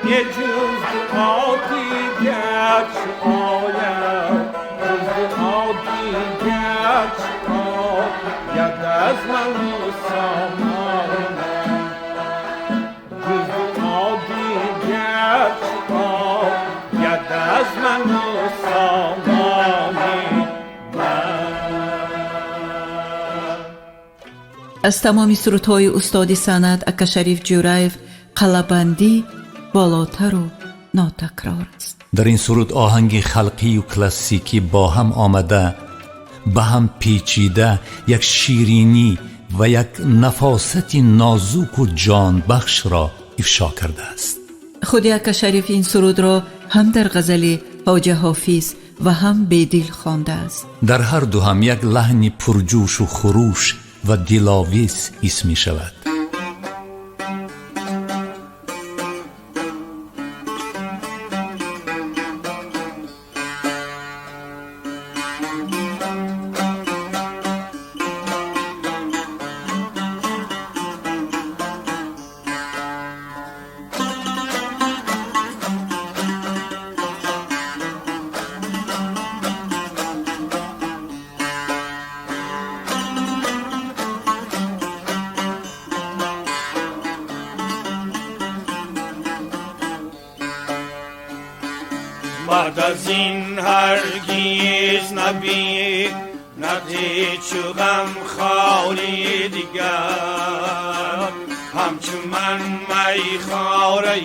یه جز دعا دیگر چه آید، جز دعا دیگر چه آید از من و سامان من. جز دعا دیگر چه آید از من و سامان من. از تمامی سرودهای استاد سند اکا شریف جورایف قلبندی بالاتر و ناتکرار است. در این سرود آهنگ خلقی و کلاسیکی با هم آمده، به هم پیچیده یک شیرینی و یک نفاست نازک و جان بخش را افشا کرده است. خود اکا شریف این سرود را هم در غزل خواجه حافظ و هم بیدل خوانده است. در هر دو هم یک لحن پرجوش و خروش و دلاویز حس می شود. بعد از این هرگیز نبی ندی چو غم خالی دیگر همچون من می خاره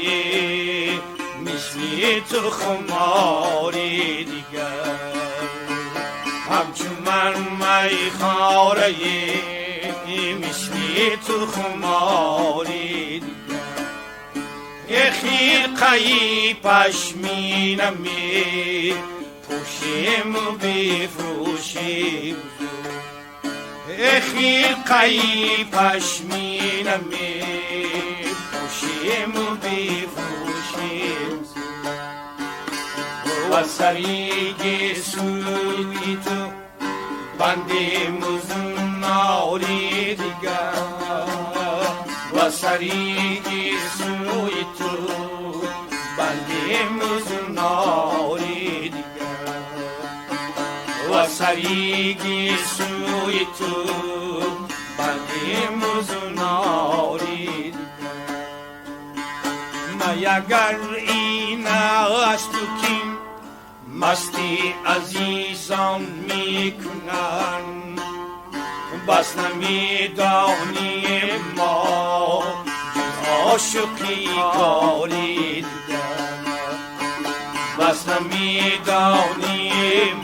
مثلی تو خماری دیگر همچون من می خاره مثلی تو خماری دیگر یه خیقهی پشمینمی پوشیم و بفروشیم یه خیقهی پشمینمی پوشیم و بفروشیم و سریگی سوی تو بندیم و زناری دیگر و سریگی سوی تو بندیم و زناری دیگر و سریگی سوی تو بندیم و زناری دیگر اگر این است تو کین مستی عزیزان میکنن بس نمیدانی ما جز عاشقی کاری دیگر بس نمیدانی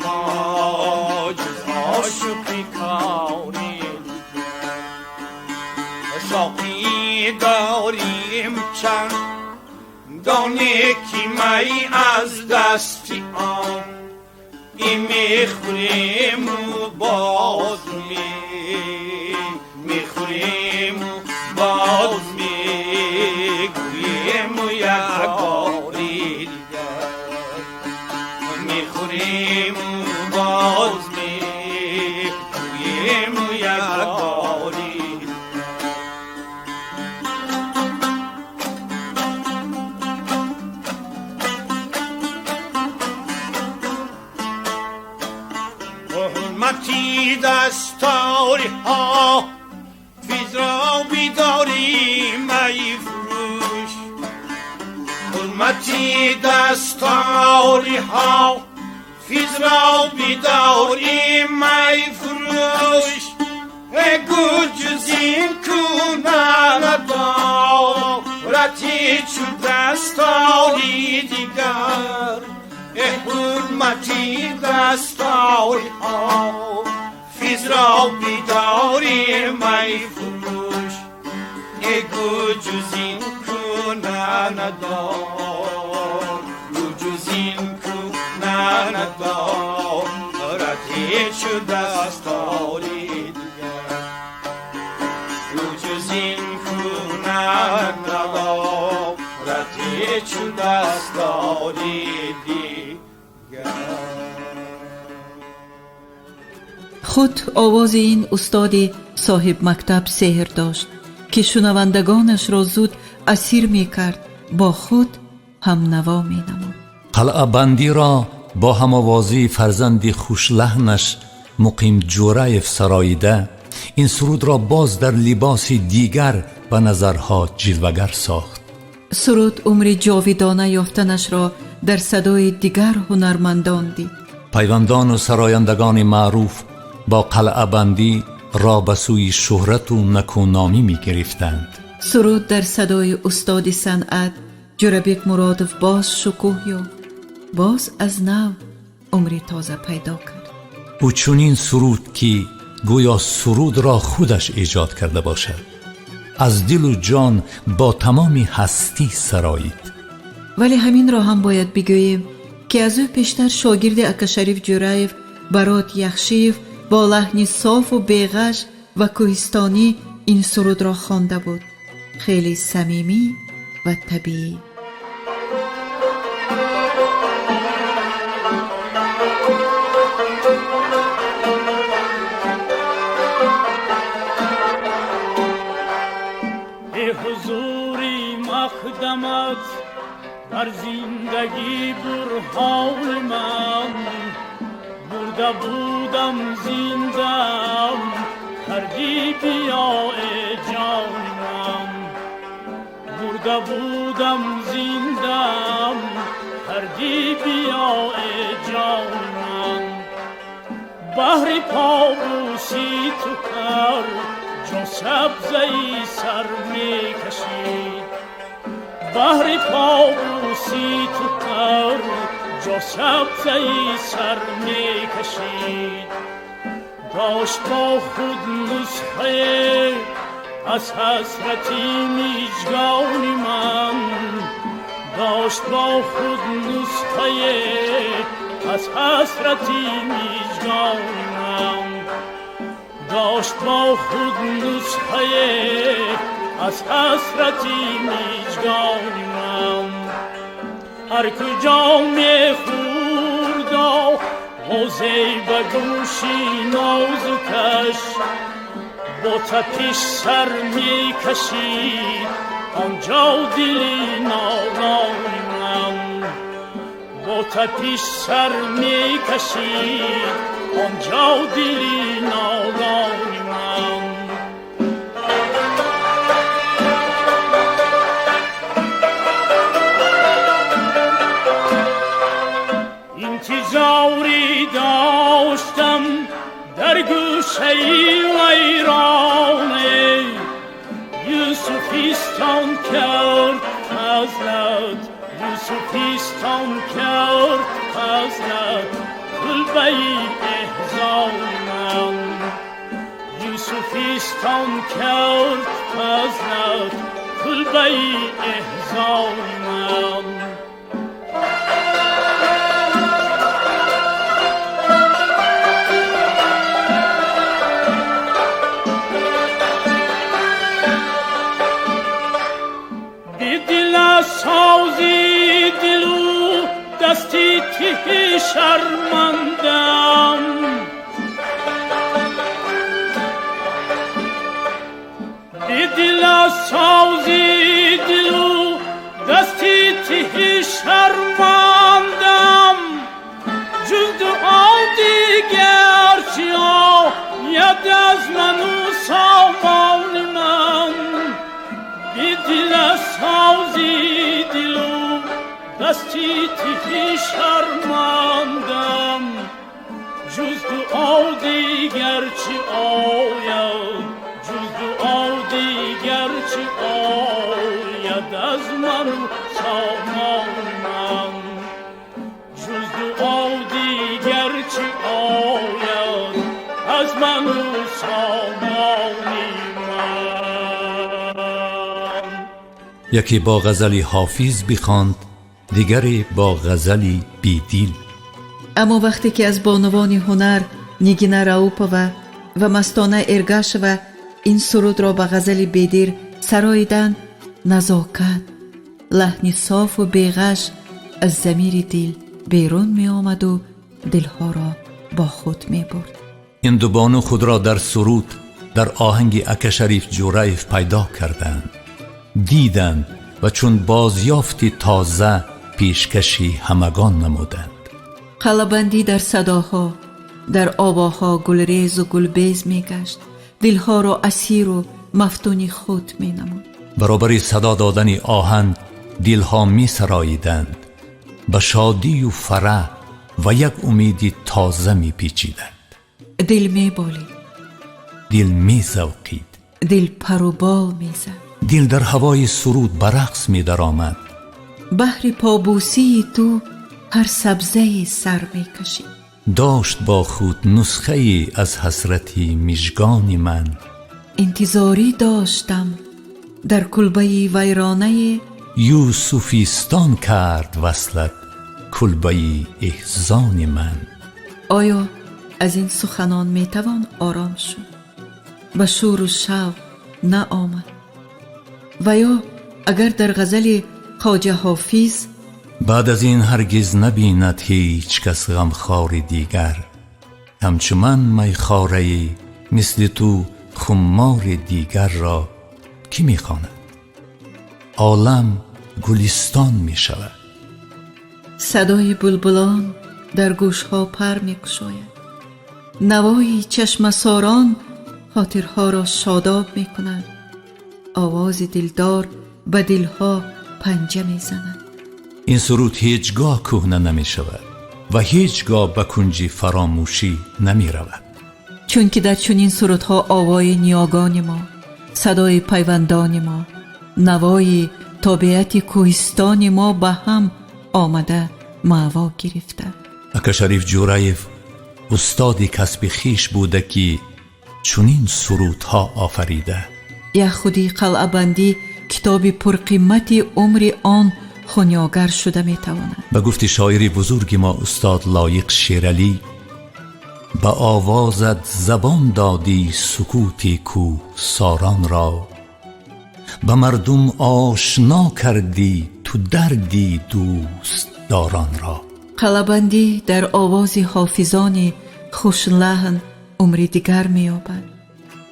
ما جز عاشقی کاری دیگر ساقی داریم چند دانه کی می از دستی آن این میخوریم و باز میخوریم و باز میگویم و یک باری دیگر میخوریم و باز میگویم و یک باری حرمتی دستاری ها فیز را بیداری می فروش حرمتی دستاری ها فیز را بیداری می فروش اگو جز این کنه ندارتی چو دستاری دیگر حرمتی دستاری ها فیز را بیداری می فروش اگو جز این کنه ندار جز این کنه ندار رتی چو دستاری دیگر جز این کنه ندار رتی چو دستاری دیگر خود آواز این استاد صاحب مکتب سحر داشت که شنوندگانش را زود اسیر می کرد، با خود هم نوا می نمود. قلعه بندی را با هماوازی فرزند خوشلحنش مقیم جوریف سراییده این سرود را باز در لباسی دیگر و نظرها جلوگر ساخت. سرود عمر جاویدانه یافتنش را در صدای دیگر هنرمندان دید. پیوندان و سرایندگان معروف با قلعه بندی را به سوی شهرت و نکونامی می گرفتند. سرود در صدای استاد صنعت جربیک مرادف باز شکوه یافت، باز از نو عمری تازه پیدا کرد. او چنین سرود که گویا سرود را خودش ایجاد کرده باشد از دل و جان با تمامی هستی سرایید. ولی همین را هم باید بگوییم که از او پیشتر شاگرد اکاشریف جورایف برات یخشیف با لحنی صاف و بیغش و کوهستانی این سرود را خوانده بود، خیلی صمیمی و طبیعی. حضوری مقدمت در زندگی برحال من برده بودم زندم کردی بیا ای جانم برده بودم زندم کردی بیا ای جان من. بحر پابوسی تو کر جو سبزه‌ای سر می کشید. بحر پابوسی تو کر جو سبزه‌ای سر می کشید. داشت با خود نسخه از حسرتی میجگان من. داشت با خود نسخه از حسرتی میجگان من. داشت با خود نسخه از حسرتی میجگان من. هر کجا میخورد حوزه به گوشی نازکش با تپش سر می کشید آنجا دلی نالان من. با تپش سر می کشید آنجا دلی نالان من. انتظاری داشتم در گوشه ویرانه. یوسفیستان کرد فضلت، یوسفیستان کرد فضلت کلبه احزان من. یوسفیستان کرد فضلت کلبه احزان من. سازی دلو دستی ته شرمندم. به دل سازی دلو دستی ته شرمندم. جز دعا دیگر چیا ید از منو سامان من. به دل سازی دلو دستی ته شرمندم. جز دعا دیگر چی آید، جز دعا دیگر چی آید از من سامان من. جز دعا دیگر چی آید از من سامانی من. یکی با غزلی حافظ بخواند، دیگری با غزلی بیدیل. اما وقتی که از بانوان هنر نیگینا راوپова و مستانه ارگاشова این سرود را به غزل بیدیر سراییدند، نزاکت، لحنی صاف و بیغش از ضمیر دل بیرون می آمد و دلها را با خود می برد. این دو بانو خود را در سرود در آهنگ اکشریف جوریف پیدا کردند، دیدند و چون بازیافتی تازه پیشکشی همگان نمودند. قلبندی در صداها، در آواها گلریز و گلبیز می گشت، دلها را اسیر و مفتون خود می نمود. برابر صدا دادن آهنگ دلها می سراییدند، به شادی و فرح و یک امیدی تازه می پیچیدند. دل می بالید، دل می زوقید، دل پر و بال می زد. دل در هوای سرود برقص می در آمد. بحر پابوسی تو هر سبزه سر می کشید. داشت با خود نسخه ای از حسرتی مژگان من. انتظاری داشتم در کلبه ویرانه. یوسفیستان کرد وصلت کلبه احزان من. آیا از این سخنان می توان آرام شد؟ به شور و شوق نه آمد. و یا اگر در غزل خواجه حافظ بعد از این هرگز نبیند هیچ کس غمخوار دیگر، همچو من میخواره مثل تو خمار دیگر را کی میخواند؟ عالم گلستان میشود. صدای بلبلان در گوشها پر میگشاید، نوای چشم ساران خاطرها را شاداب میکند، آواز دلدار به دلها پنجه میزند. این سرود هیچگاه کهنه نمی شود و هیچگاه به کنج فراموشی نمی رود. چون که در چنین سرودها آوای نیاگان ما، صدای پیوندان ما، نوای طبیعت کوهستان ما به هم آمده معوا گرفته. اکا شریف جورایف استاد کسب خیش بوده که چنین سرودها آفریده. یا خودی قلعه بندی کتاب پرقیمت عمر آن خونیاگر شده می تواند. به گفت شاعری بزرگ ما استاد لایق شیرالی، به آوازت زبان دادی سکوت کوه ساران را، به مردم آشنا کردی تو دردی دوست داران را. قلعه بندی در آواز حافظان خوشلحن عمر دیگر می یابد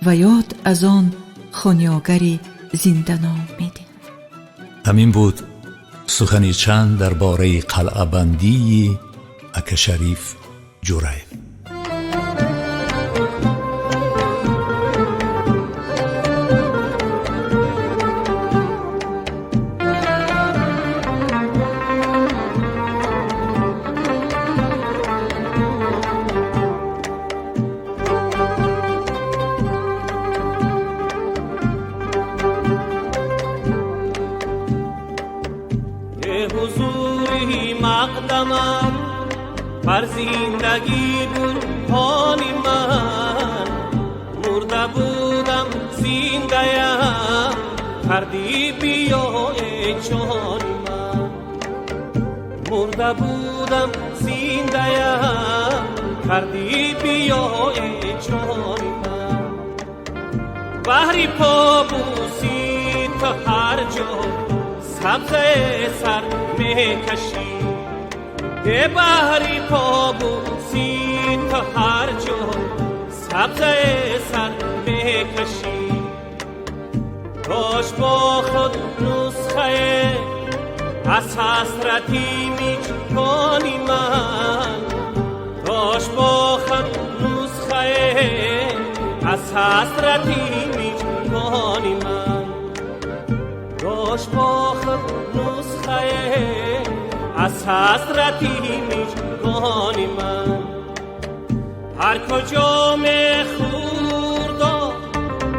و یاد از آن خونیاگری زنده‌نام می دهد. همین بود سخنی چند درباره قلعه بندی اکا شریف جورایف. حضوری مقدمم بر زندگی بود حالی من، مرده بودم زنده‌ام کردی بیا ای جانی من، مرده بودم زنده‌ام کردی بیا ای جانی من، بحری پا بوسی تا هر جا سبز سر میکشی، به بحری پا بوسی تا هر جا سبز سر میکشی، داشت با خود نسخه از حسرتی میکنی من، داشت با خود نسخه از حسرتی میکنی من، داشت با خود نسخه از حسرتی میکنی من، هر کجا میخوردم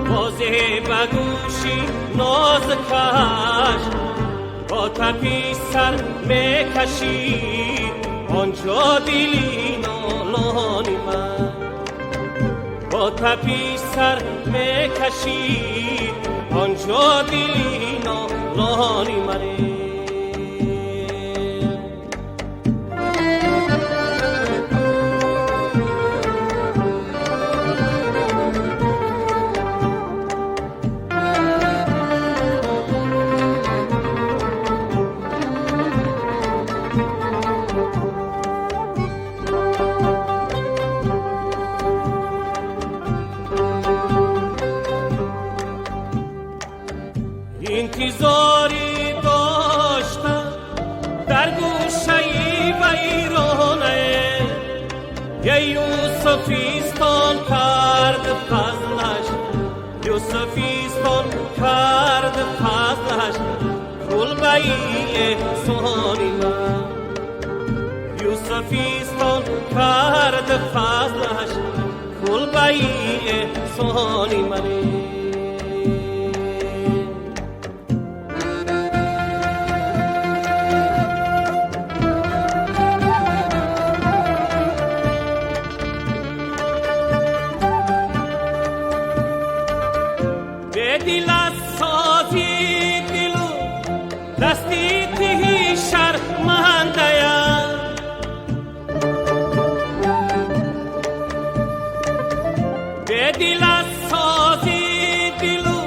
بازه بگوشی نازکش، با تپی سر میکشید آنجا دلی نالانی من، با تپی سر میکشید آنجا دلی نالانی منه. انتظاری داشتم در گوشه ویرانه، یه یوسفیستان کرد فضلش، یوسفیستان کرد فضلش کلبه‌ای احسانی من، یوسفیستان کرد فضلش کلبه‌ای احسانی منه. دل از سازی دلو دستی تهی شرمنده‌ام، به دل از سازی دلو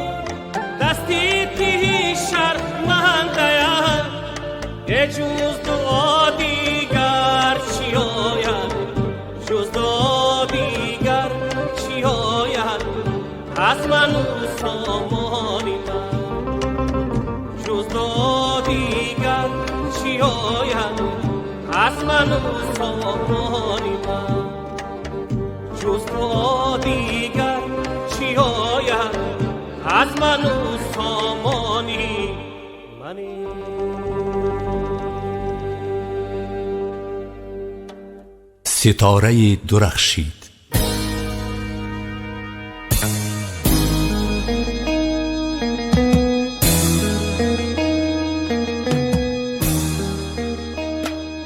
دستی تهی شرمنده‌ام، به جز دعا دیگر چی آید، جز دعا دیگر چی آید از من سامانی من، جز دعا دیگر چی آید از من سامانی من، جز دعا دیگر چی آید از من سامانی منی. ستاره درخشید.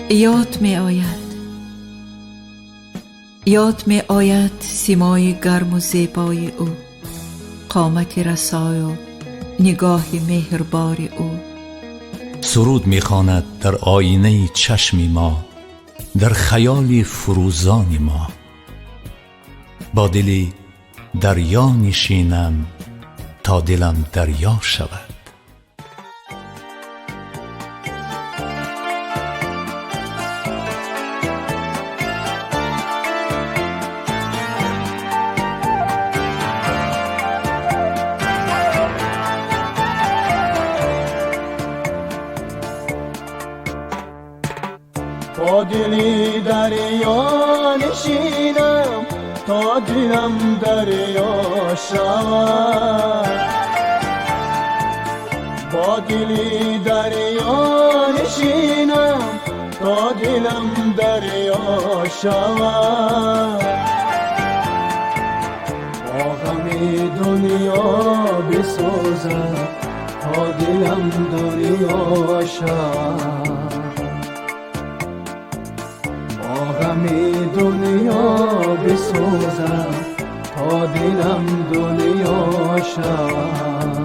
یاد می آید سیمای گرم و زیبای او، قامت رسای و نگاه مهربار او. سرود می‌خواند در آینه چشم ما، در خیال فروزان ما. با دلی دریا نشینم تا دلم دریا شود. با دلی دریا نشینم تا دلم دریا شود. با دلی دریا نشینم تا دلم دریا شود. با غم دنیا بسوزم تا دلم دریا شود. غم دنیا بسوزم تا دلم دنیا شود.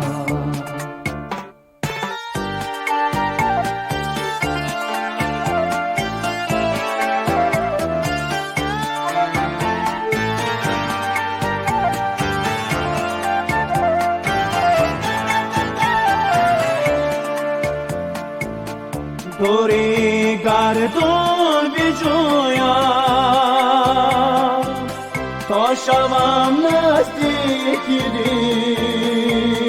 دوری گردون بجویم تا شوم نزدیک دل،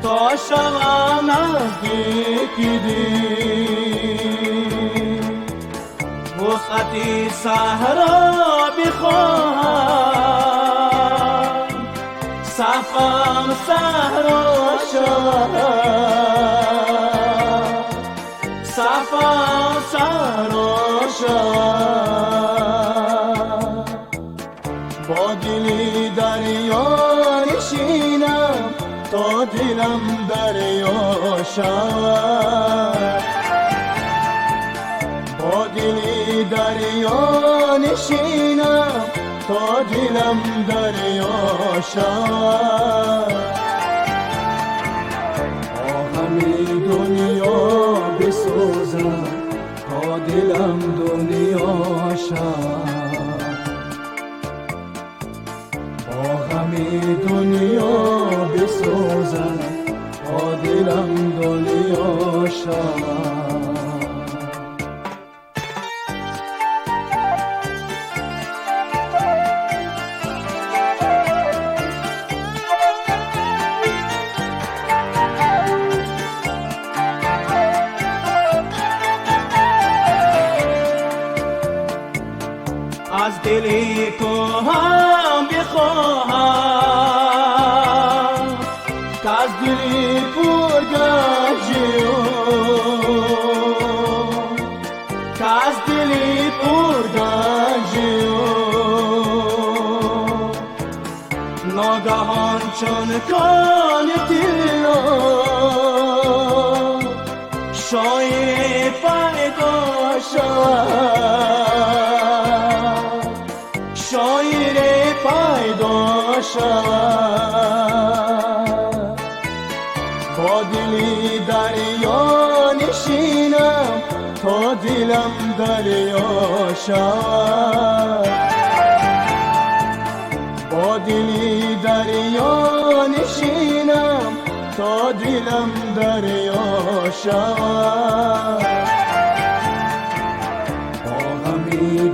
تا شوم نزدیک دل. وسعتی صحرا بخواهم، صفم صحرا شود، صفم صحرا شود. با دلی دریا نشینم تا دلم دریا شود. با دلی دریا نشینم تا دلم دریا شود. با غم دنیا بسوزم تا دلم دنیا شود. با غم دنیا بسوزم تا دلم دنیا شود. از دلی تو هم بخواهم که از دلی پر گنجیو، که از دلی پر گنجیو. ناگهان چون کان تیلا شاید پیدا شود، شاید پیدا شود. با دلی دریا نشینم تا دلم دریا شود. با دلی دریا نشینم تا دلم دریا شود. با غم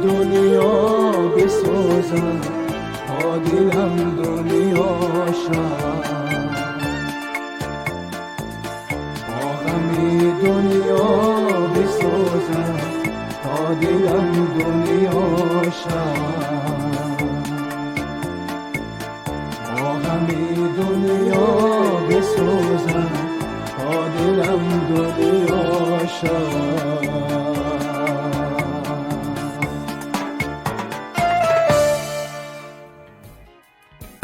دنیا بسوزم تا دلم دنیا شود. با غم دنیا بسوزم تا دلم دنیا شود. با غم دنیا بسوزم تا دلم دنیا شود.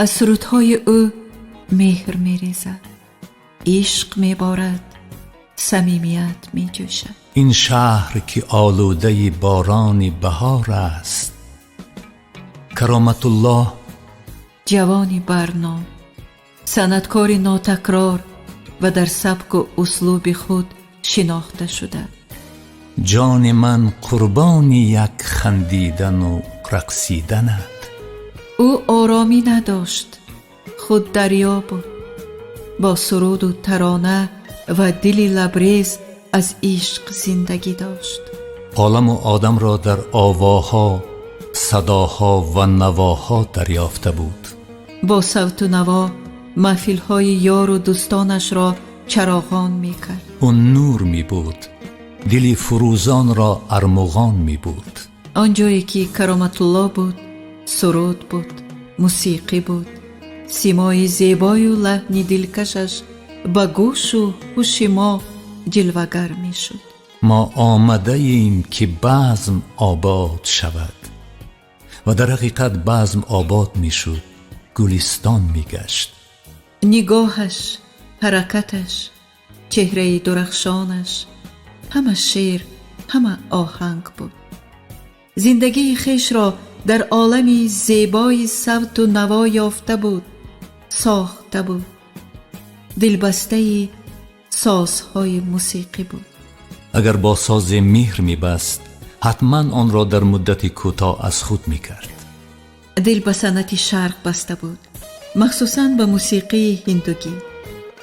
از سرودهای او مهر می ریزد، عشق می بارد، صمیمیت می جوشد. این شهر که آلوده باران بهار است. کرامت الله جوانی برنام، صنعتکاری ناتکرار و در سبک و اسلوب خود شناخته شده. جان من قربان یک خندیدن و رقصیدنت. او آرامی نداشت، خود دریا بود، با سرود و ترانه و دلی لبریز از عشق زندگی داشت. عالم و آدم را در آواها، صداها و نواها دریافته بود. با صوت و نوا محفل‌های یار و دوستانش را چراغان می‌کرد. او نور می بود، دلی فروزان را ارمغان می بود. آنجایی که کرامت الله بود، سرود بود، موسیقی بود. سیمای زیبای و لحن دلکشش با گوش و هوش ما جلوگر می‌شد. ما آمده ایم که بزم آباد شود و در حقیقت بزم آباد می شد، گلستان می گشت. نگاهش، حرکتش، چهره درخشانش، همه شعر، همه آهنگ بود. زندگی خیش را در عالمی زیبای صوت و نوا یافته بود، ساخته بود. دلبسته سازهای موسیقی بود. اگر با ساز مهر می بست، حتما آن را در مدت کوتاه از خود می کرد. دل به سنت شرق بسته بود، مخصوصاً به موسیقی هندوگی،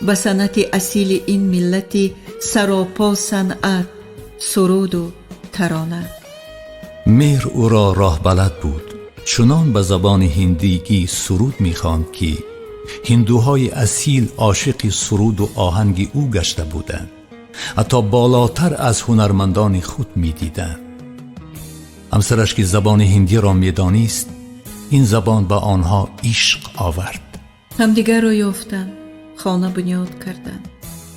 به سنت اصیل این ملت سراپا صنعت، سرود و ترانه. مهر او را راه بلد بود، چنان به زبان هندیگی سرود می خواند که هندوهای اصیل عاشق سرود و آهنگ او گشته بودند، حتی بالاتر از هنرمندان خود می دیدند. همسرش که زبان هندی را می دانست، این زبان به آنها عشق آورد. همدیگر را یافتند، خانه بنیاد کردند،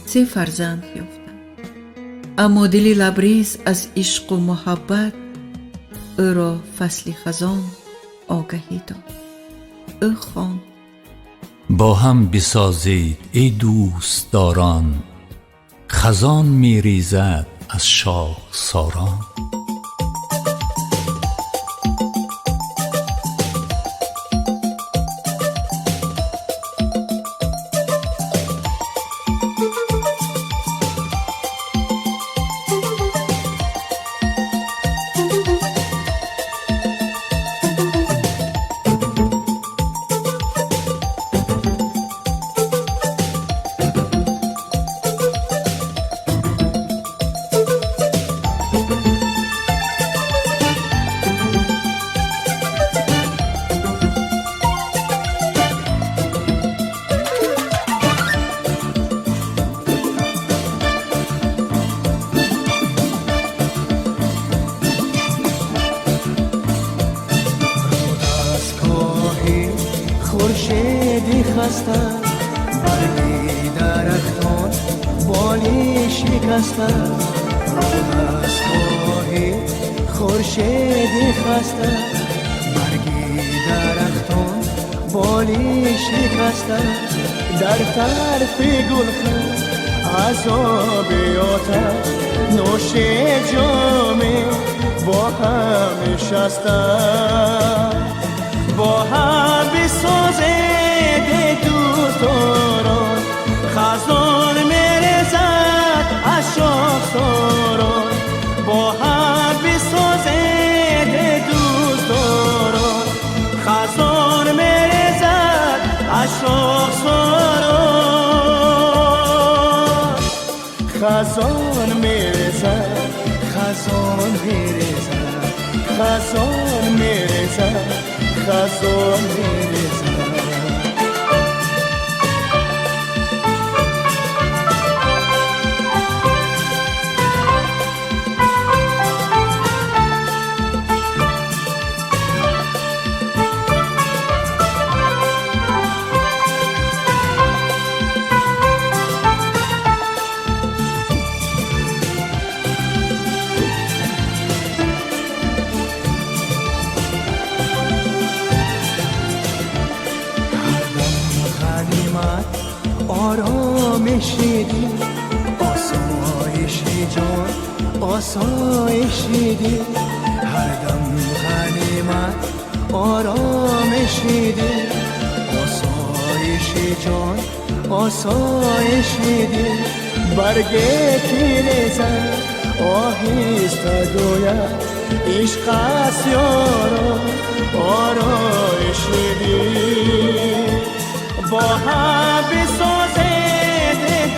3 فرزند یافتند. اما دلی لبریز از عشق و محبت او را فصل خزان آگهی داد. او خواند: با هم بسازید ای دوستداران، خزان می ریزد از شاخساران. خورشیدی خسته برگی درختان بالی شکسته. رود از خواهی خورشیدی خسته برگی درختان بالی شکسته. در طرف گلخن عذاب آتش نوش جامه با هم نشسته. با هم بسازید دوستداران، خزان میرزد از شاخساران. با هم بسازید دوستداران، خزان میرزد از شاخساران. خزان میرزد، خزان میرزد، خزان میرزد، خزان میرزد. آرامش دل، آسایش جان، آسایش دل، هر دم غنیمت آرامش دل، آسایش جان، آسایش دل، برگه کنه زن آهسته دوید عشق است یارا آرایش دل، با هم بسازد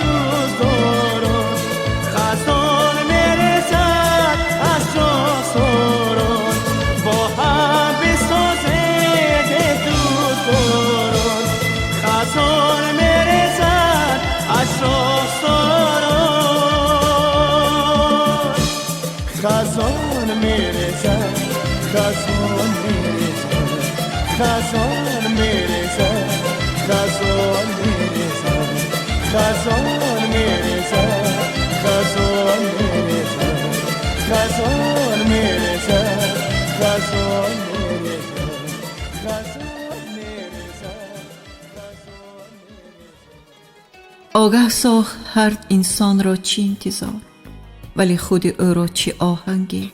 دوستداران خزان میرسد از شاخساران، با هم بسازد دوستداران خزان میرسد از شاخساران، خزان میرسد، خزان میرسد، خزان میرسد، خزان میرسد، خزان میرسد، خزان میرسد، خزان میرسد، خزان میرسد، خزان میرسد. آگه ساخت هر انسان را چی انتظار، ولی خود او را چی آهنگی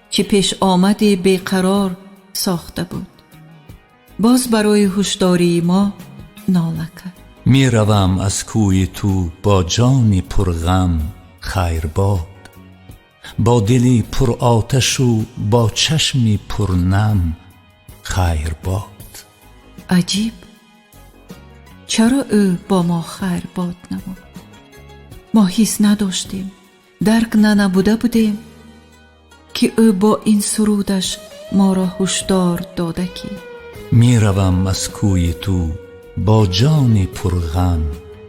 چی پیش آمده بیقرار ساخته بود. باز برای هوشداری ما ناله کرد. می روم از کوی تو با جانی پرغم خیر باد، با دلی پر آتش و با چشمی پرنم خیر باد. عجیب، چرا او با ما خیر باد نمود؟ ما حس نداشتیم، درک نبوده بودیم که او با این سرودش ما را هشدار داده که می روم از کوی تو با جان پرغم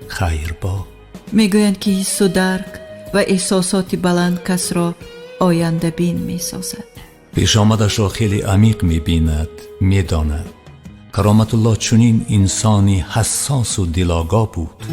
خیر باد. می گویند که حس و درک و احساسات بلند کس را آینده بین می سازد. پیش آمدش را خیلی عمیق می بیند، می داند. کرامت الله چنین انسانی حساس و دلاگاه بود.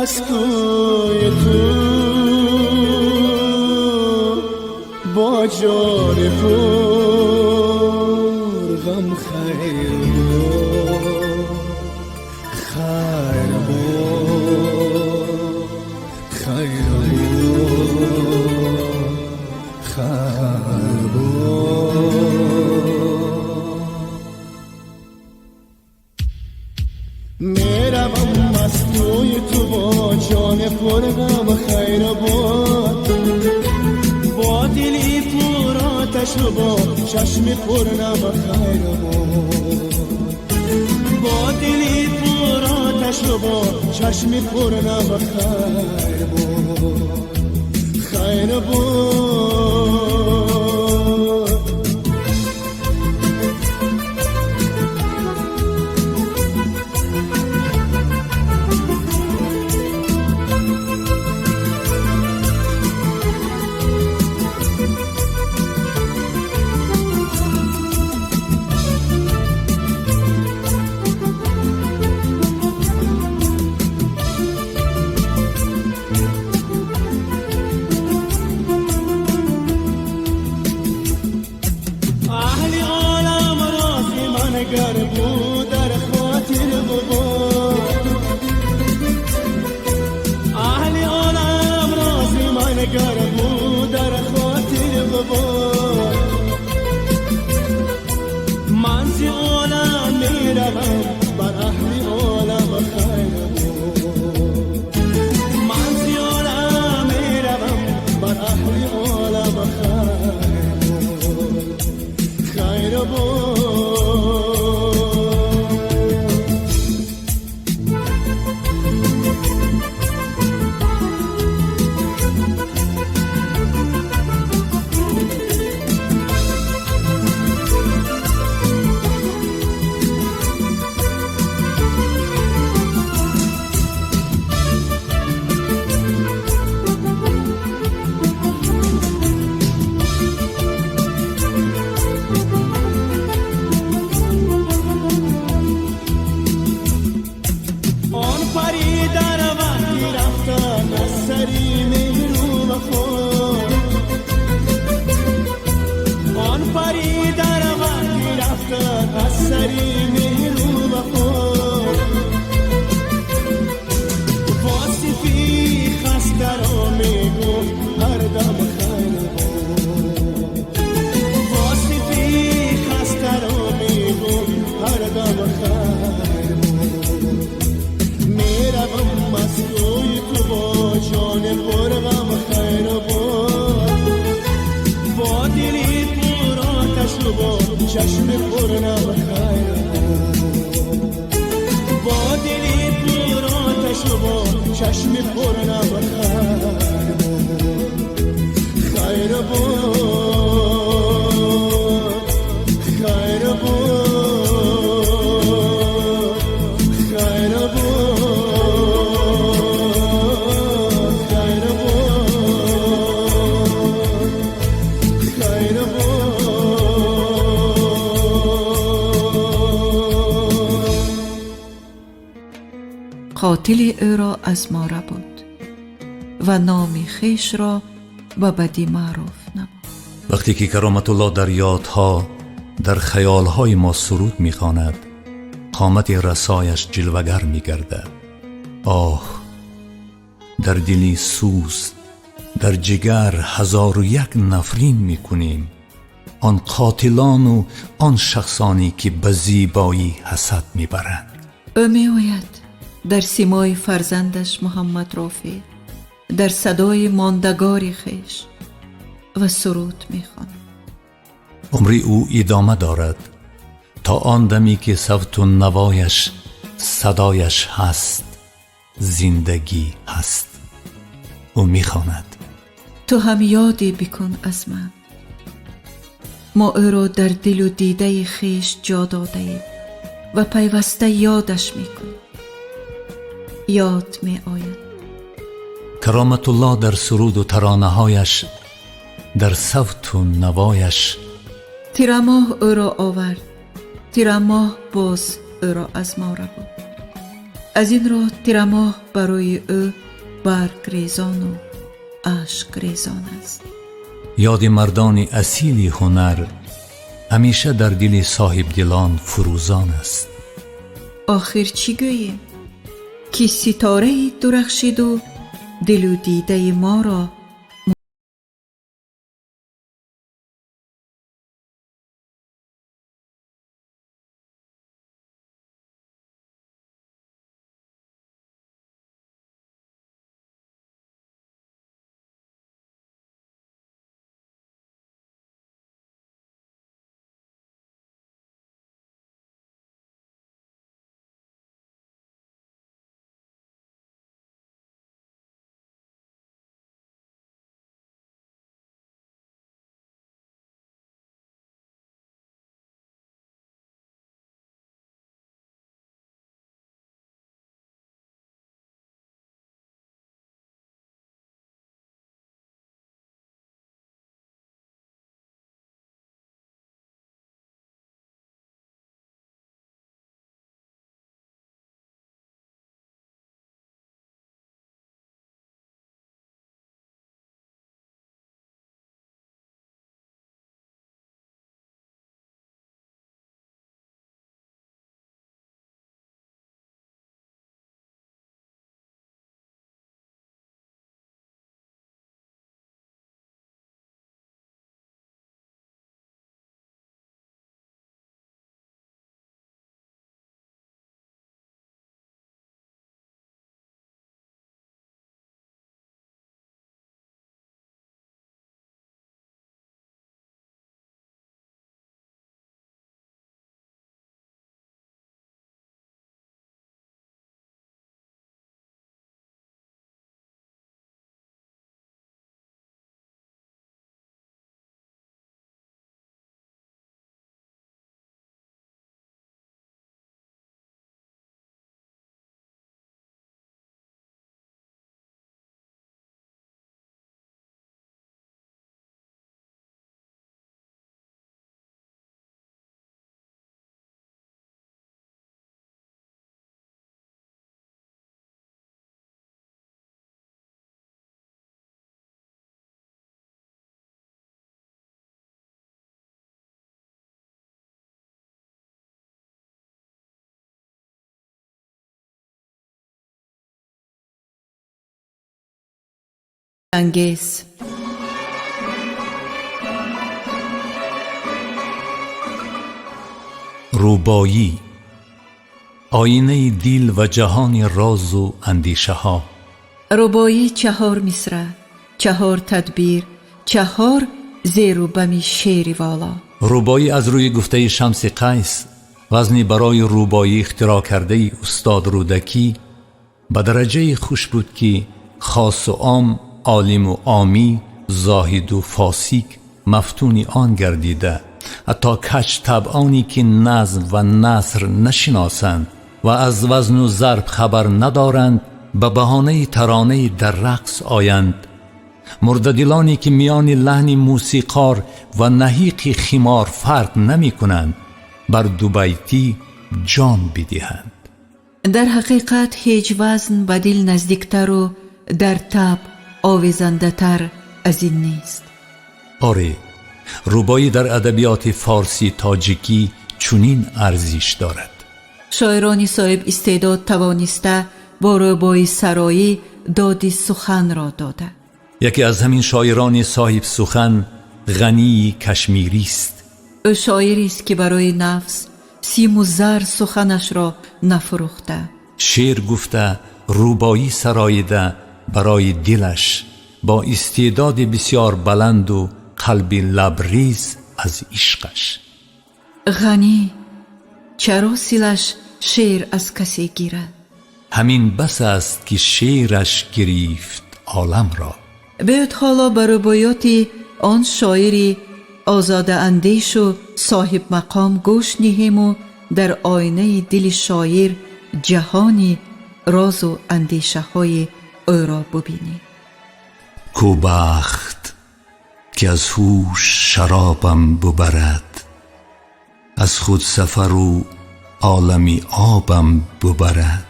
از کوی تو با جان پرغم خیر باد، خیر باد، خیر باد، خیر باد. میروم از کوی تو با جان پرغم خیر باد، با دلی پر آتش و با چشم پرنم خیر باد، با دلی پر آتش و با چشم پرنم خیر باد، خیر باد. خیر بود میروم از توی تو با جان پرغم خیر بود با دلی پر آتش و با چشم پرنم خیر بود با دلی پر آتش و با چشم پرنم خیر بود خیر بود خیر بود خیر بود خیر بود خیر بود قاتل او را از ما بود و نام خویش را به بدی معروف نمود. وقتی که کرامت الله در یادها در خیالهای ما سرود می‌خواند، قامت رسایش جلوگر می‌گردد. آه، در دلی سوز، در جگر 1001 نفرین می‌کنیم. آن قاتلان و آن شخصانی که به زیبایی حسد می‌برند. او می آید در سیمای فرزندش محمد رافع، در صدای ماندگار خویش و سرود می خواند. عمری او ادامه دارد تا آن دمی که صوت و نوایش صدایش هست، زندگی هست. او می خواند: تو هم یادی بکن از من، ما او را در دل و دیده خویش جا داده ایم و پیوسته یادش می کنیم. یاد می آید. کرامت الله در سرود و ترانه هایش، در صوت و نوایش تیرماه او را آورد، تیرماه باز او را از ما را بود. از این را تیرماه برای او برگ ریزان و عشق ریزان است. یاد مردان اصیل هنر همیشه در دل صاحب دلان فروزان است. آخر چی گوییم؟ که ستاره درخشید و دل و دیده ما را انگیز. روبایی آینه دل و جهان راز و اندیشه ها. ربایی 4 مصرع، 4 تدبیر، 4 زیر و بم شعری والا. ربایی از روی گفته شمس قیس، وزنی برای ربایی اختراع کرده استاد رودکی، به درجه خوش بود که خاص و عام، عالم و عامی، زاهد و فاسق مفتون آن گردیده، حتی کج طبعانی که نظم و نثر نشناسند و از وزن و ضرب خبر ندارند به بهانه ترانه در رقص آیند. مرددلانی که میان لحن موسیقار و نهیق خمار فرق نمی کنند بر دو بیتی جان بدهند. در حقیقت هیچ وزن به دل نزدیکتر و در طبع آویزنده تر از این نیست. آره، ربایی در ادبیات فارسی تاجیکی چنین ارزش دارد. شاعران صاحب استعداد توانسته با ربایی سرایی دادی سخن را داده. یکی از همین شاعران صاحب سخن غنی کشمیری است. او شاعری است که برای نفس سیم و زر سخنش را نفروخته. شعر گفته، ربایی سراییده برای دلش، با استعداد بسیار بلند و قلب لبریز از عشقش. غنی چرا سیلش شعر از کسی گیرد؟ همین بس است که شعرش گرفت عالم را. بیاید حالا بر رباعیات آن شاعری آزاده اندیش و صاحب مقام گوش نهیم و در آینه دل شاعر جهانی راز و اندیشه های او را ببینیم. کو بخت که از هوش شرابم ببرد، از خود سفر و عالمی آبم ببرد.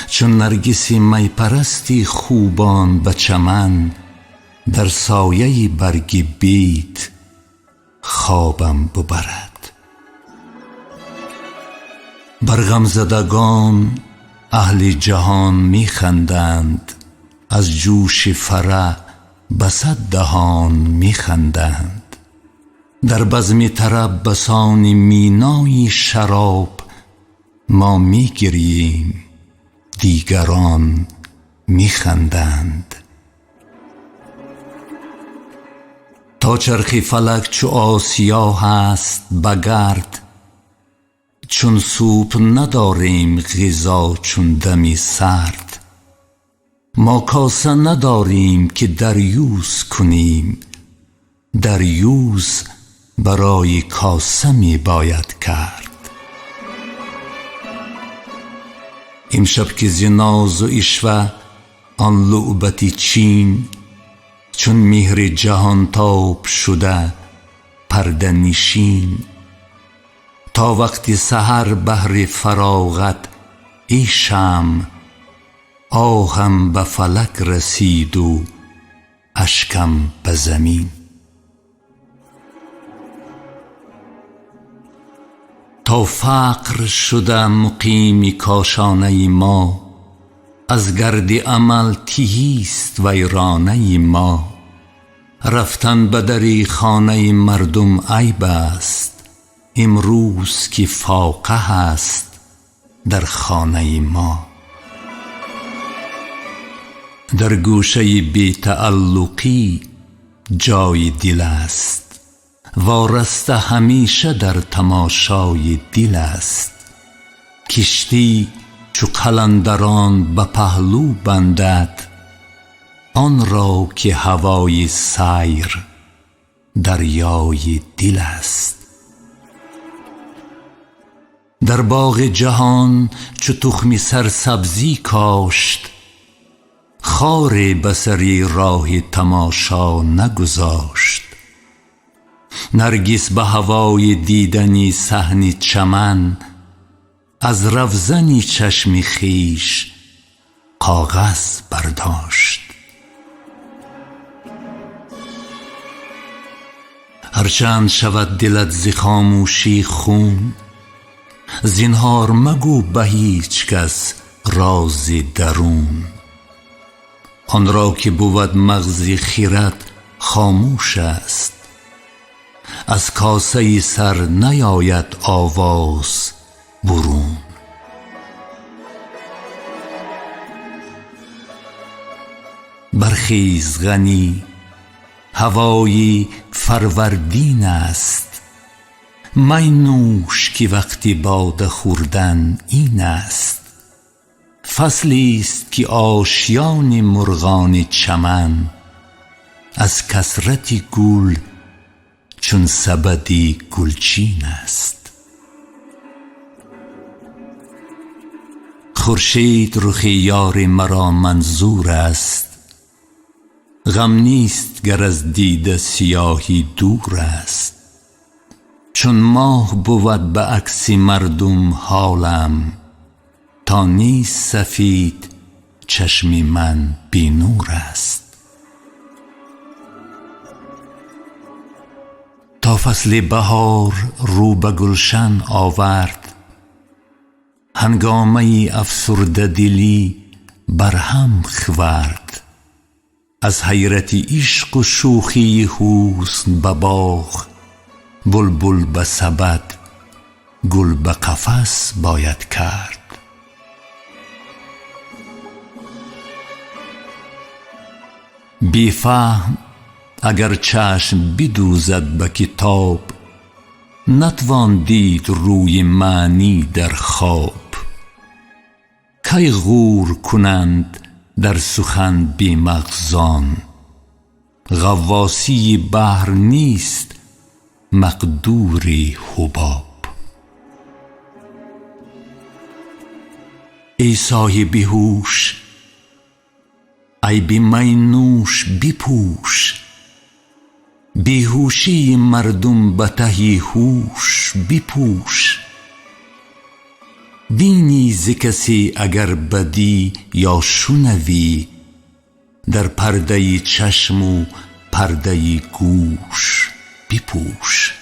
چون نرگسی می پرستی خوبان به چمن، در سایه برگ بیت خوابم ببرد. بر غم زدگان اهل جهان می خندند، از جوش فرح به صد دهان می خندند. در بزم طرب بسان مینای شراب ما می گریم، دیگران می خندند. تا چرخ فلک چو آسیا هست بگرد، چون سوپ نداریم غذا چون دمی سرد. ما کاسه نداریم که دریوز کنیم، دریوز برای کاسه می باید کرد. امشب که ز ناز و عشوه آن لعبت چین، چون مهر جهان تاب شده پرده نشین. تا وقت سحر بهر فراغت ای شمع، آهم به فلک رسید و اشکم به زمین. تا فقر شده مقیم کاشانه ما، از گرد عمل تهیست ویرانه ما. رفتن به در خانه مردم عیب است، امروز که فاقه است در خانه ما. در گوشه بی تعلقی جای دل است، وارسته همیشه در تماشای دل است. کشتی چو قلندران به پهلو بندد، آن را که هوای سیر دریای دل است. در باغ جهان چو تخم سرسبزی کاشت، خار بصری راه تماشا نگذاشت. نرگس به هوای دیدنی صحن چمن، از رفزنی چشم خویش کاغذ برداشت. هرچند شود دلت ز خاموشی خون، زنهار مگو به هیچ کس راز درون. آن را که بود مغز خرد خاموش است، از کاسه سر نیاید آواز برون. برخیز غنی، هوای فروردین است. می نوش که وقتی باده خوردن این است. فصلی است که آشیان مرغان چمن از کثرت گل چون سبد گلچین است. خورشید رخ یار مرا منظور است. غم نیست گر از دیده سیاهی دور است. چون ماه بود به عکس مردم حالم، تا نیست سفید چشم من بی نور است. تا فصل بهار رو به گلشن آورد، هنگامه افسرده دلی برهم خورد. از حیرت عشق و شوخی حسن به باغ، بلبل به سبد گل به قفس باید کرد. بی فهم اگر چشم بدوزد به کتاب، نتوان دید روی معنی در خواب. کی غور کنند در سخن بی مغزان، غواصی بحر نیست مقدور حباب. ای صاحب هوش، عیب می نوش بپوش. بیهوشی مردم به ته هوش بپوش. بینی ز کسی اگر بدی یا شنوی، در پرده چشم و پرده گوش بپوش.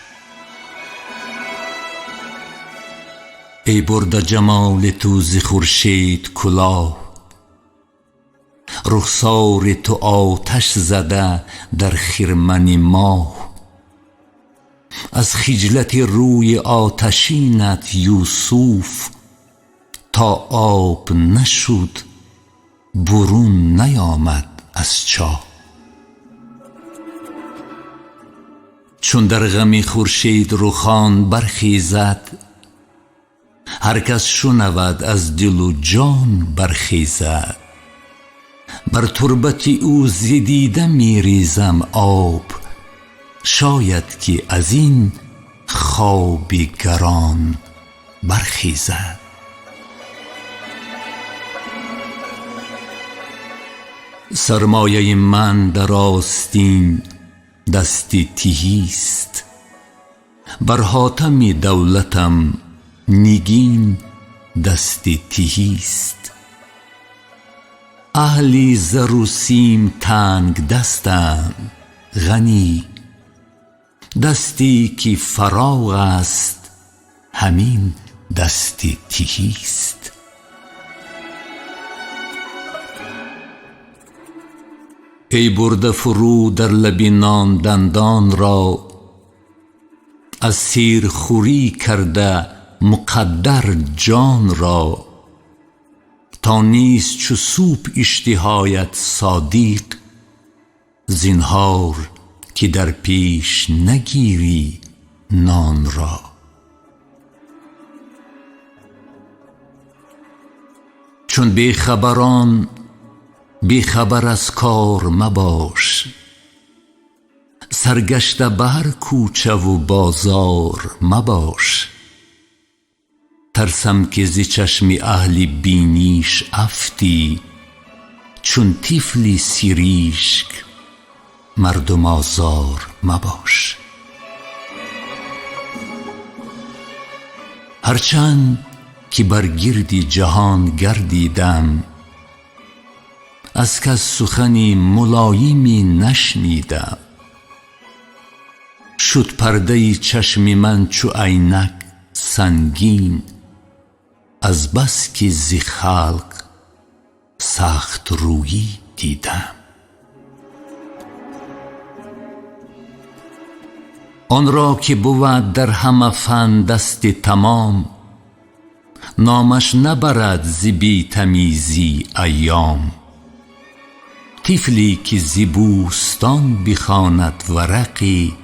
ای برده جمال تو ز خورشید کلاه، رخسار تو آتش زده در خرمن ماه. از خجلت روی آتشینت یوسف، تا آب نشد برون نیامد از چاه. چون در غم خورشید رخان برخیزد، هر کس شنود از دل و جان برخیزد. بر تربت او ز دیده می ریزم آب، شاید که از این خواب گران برخیزد. سرمایه من در آستین دست تهیست، بر حاتم دولتم نگین دست تهیست. اهل زر و سیم تنگ دستند غنی، دستی که فراغ است همین دست تهیست. ای برده فرو در لب نان دندان را، از سیر خوری کرده مقدر جان را. تا نیست چو سوپ اشتهایت صادق، زنهار که در پیش نگیری نان را. چون بیخبران بیخبر از کار مباش، سرگشته به هر کوچه و بازار مباش. ترسم که ز چشم اهل بینیش افتی، چون طفلی سیریشک مردم آزار مباش. هرچند که بر گردی جهان گردیدم، از کس سخنی ملایمی نشنیدم. شد پرده چشم من چو عینک سنگین، از بس که ز خلق سخت رویی دیدم. آن را که بود در همه فن دست تمام، نامش نبرد ز بی تمیزی ایام. طفلی که زی بوستان بخواند ورقی،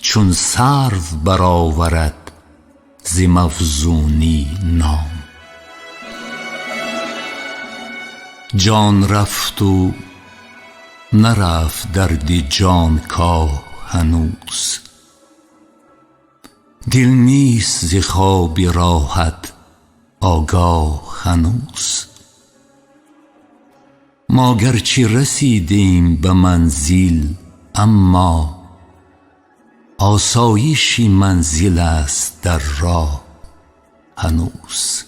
چون سرو برآورد ز موزونی نام. جان رفت و نرفت درد جان کاه هنوز، دل نیست ز خواب راحت آگاه هنوز. ما گرچه رسیدیم به منزل، اما آسایشی منزل است در راه هنوز.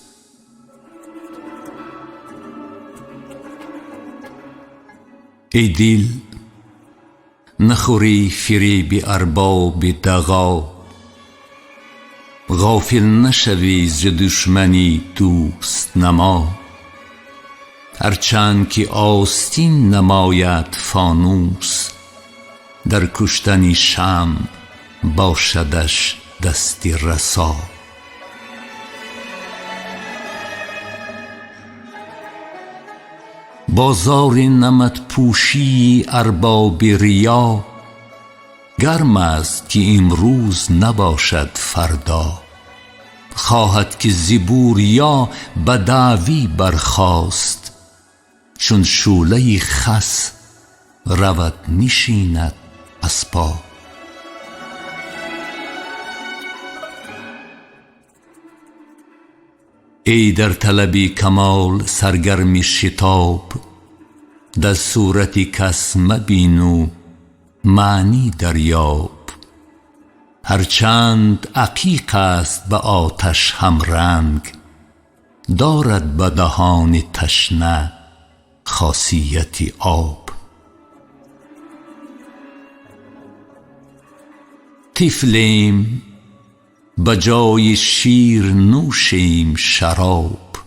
ای دل نخوری فریب ارباب دغا، غافل نشوی ز دشمنی دوست نما. هرچند که آستین نماید فانوس، در کشتن شمع باشدش دستی رسا. بازار نمد پوشی ارباب ریا، گرم است که امروز نباشد فردا. خواهد که ز بوریا به دعوی برخاست، چون شعله خس رود نشیند از پا. ای در طلب کمال سرگرم شتاب، در صورت کس مبین و معنی دریاب. هرچند عقیق است به آتش همرنگ، دارد به دهان تشنه خاصیت آب. طفلیم به جای شیر نوشیم شراب،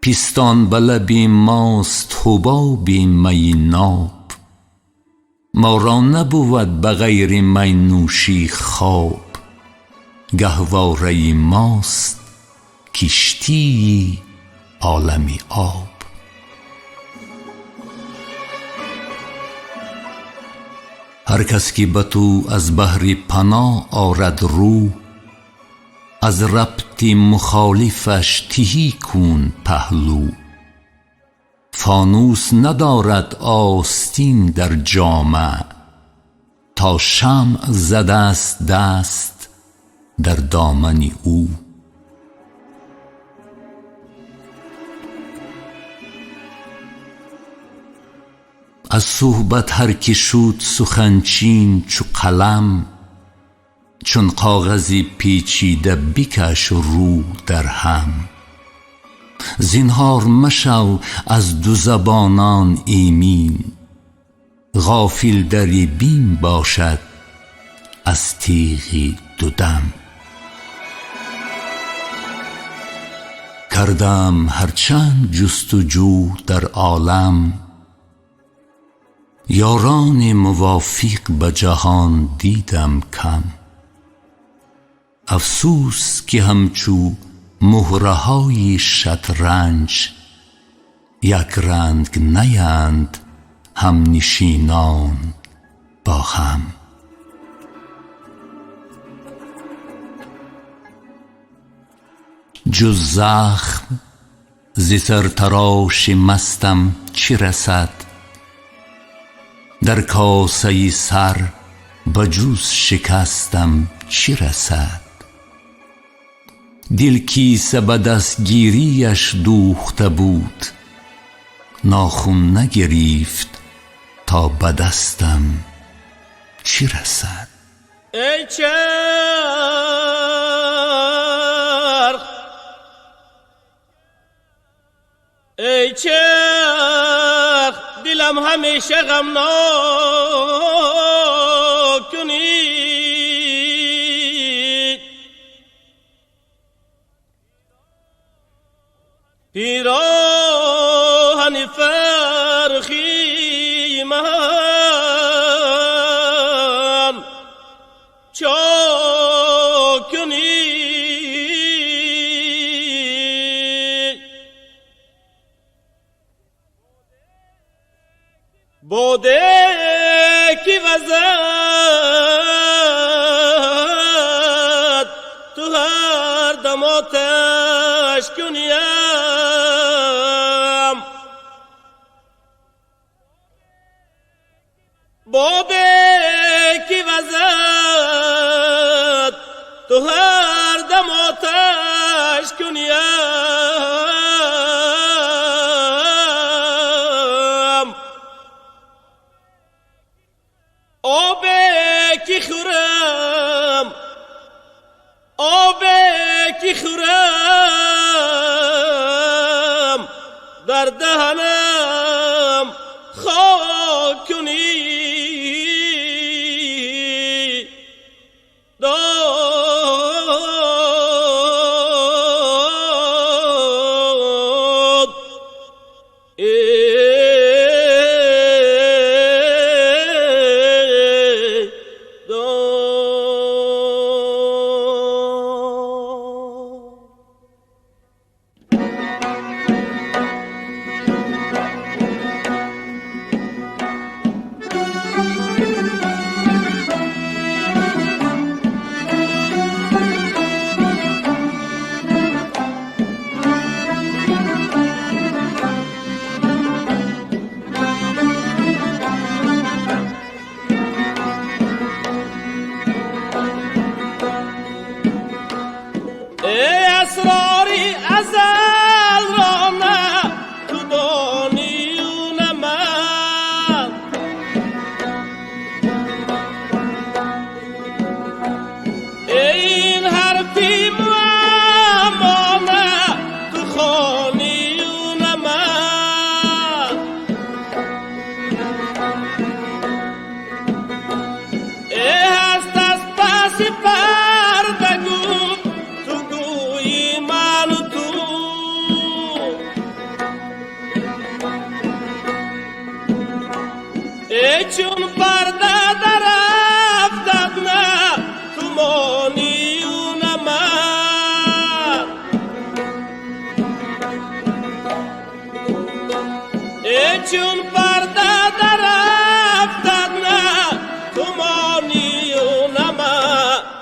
پیستان به لب ماست حباب می ناب. ما را نبود به غیر می نوشی خواب، گهواره ماست کشتی عالم آب. هر کس که به تو از بحر پناه آرد رو، از ربط مخالفش تهی کن پهلو. فانوس ندارد آستین در جامه، تا شمع زده است دست در دامن او. از صحبت هر که شد سخنچین چو قلم، چون کاغذی پیچیده بکش رو در هم. زنهار مشو از دو زبانان ایمن، غافل در بیم باشد از تیغ دو دم. کردم هرچند جستجو در عالم، یاران موافق به جهان دیدم کم. افسوس که همچو مهره های شطرنج، یک رنگ نیند هم نشینان با هم. جز زخم ز سرتراش مستم چی رسد، در کاسه سر به جز شکستم چی رسد. دل کیسه به دستگیریش دوخته بود، ناخن نگرفت تا به دستم چی رسد. ای چرخ ای چرخ، دلم همیشه غمناک کنی. پیراهن فرخی من چاک کنی. بوده کی وزد تو هر دم آتش کنیم بوده کی وزد تو هر دم آتش کنیم آب کی خورم آب کی خورم در دهنم خاک کنی داد اسراری ازل را نه تو دانی و نه من این حرفی معما نه تو خانی و نه من هست از پس پردگو چون پرده در افتاد نه تو مانی و نه من چون پرده در افتاد نه تو مانی و نه من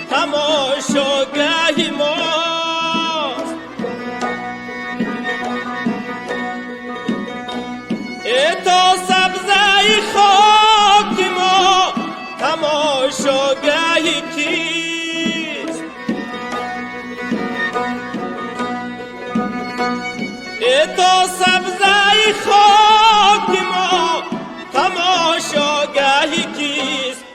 تماشاگاهی ماست تا سبزه خاک ما تماشاگاهی کیست تا سبزه خاک ما تماشاگاهی کیست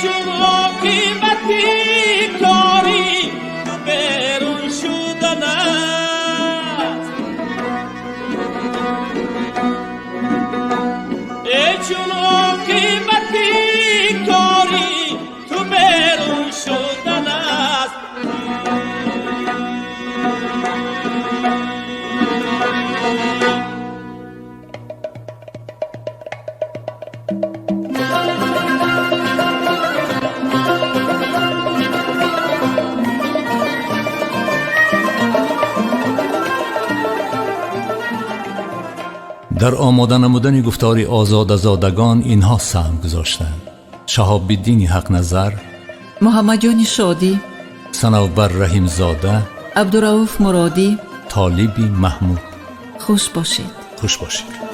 چون عاقبتی کاری تو بیرون شدن است چون عاقبتی کاری تو بیرون شدن است در آماده نمودن گفتار آزادگان اینها سهم گذاشتند: شهاب الدین حق نظر، محمد جان شادی، صنوبر رحیم زاده، عبدالرؤوف مرادی. طالبی محمود. خوش باشید. خوش باشید.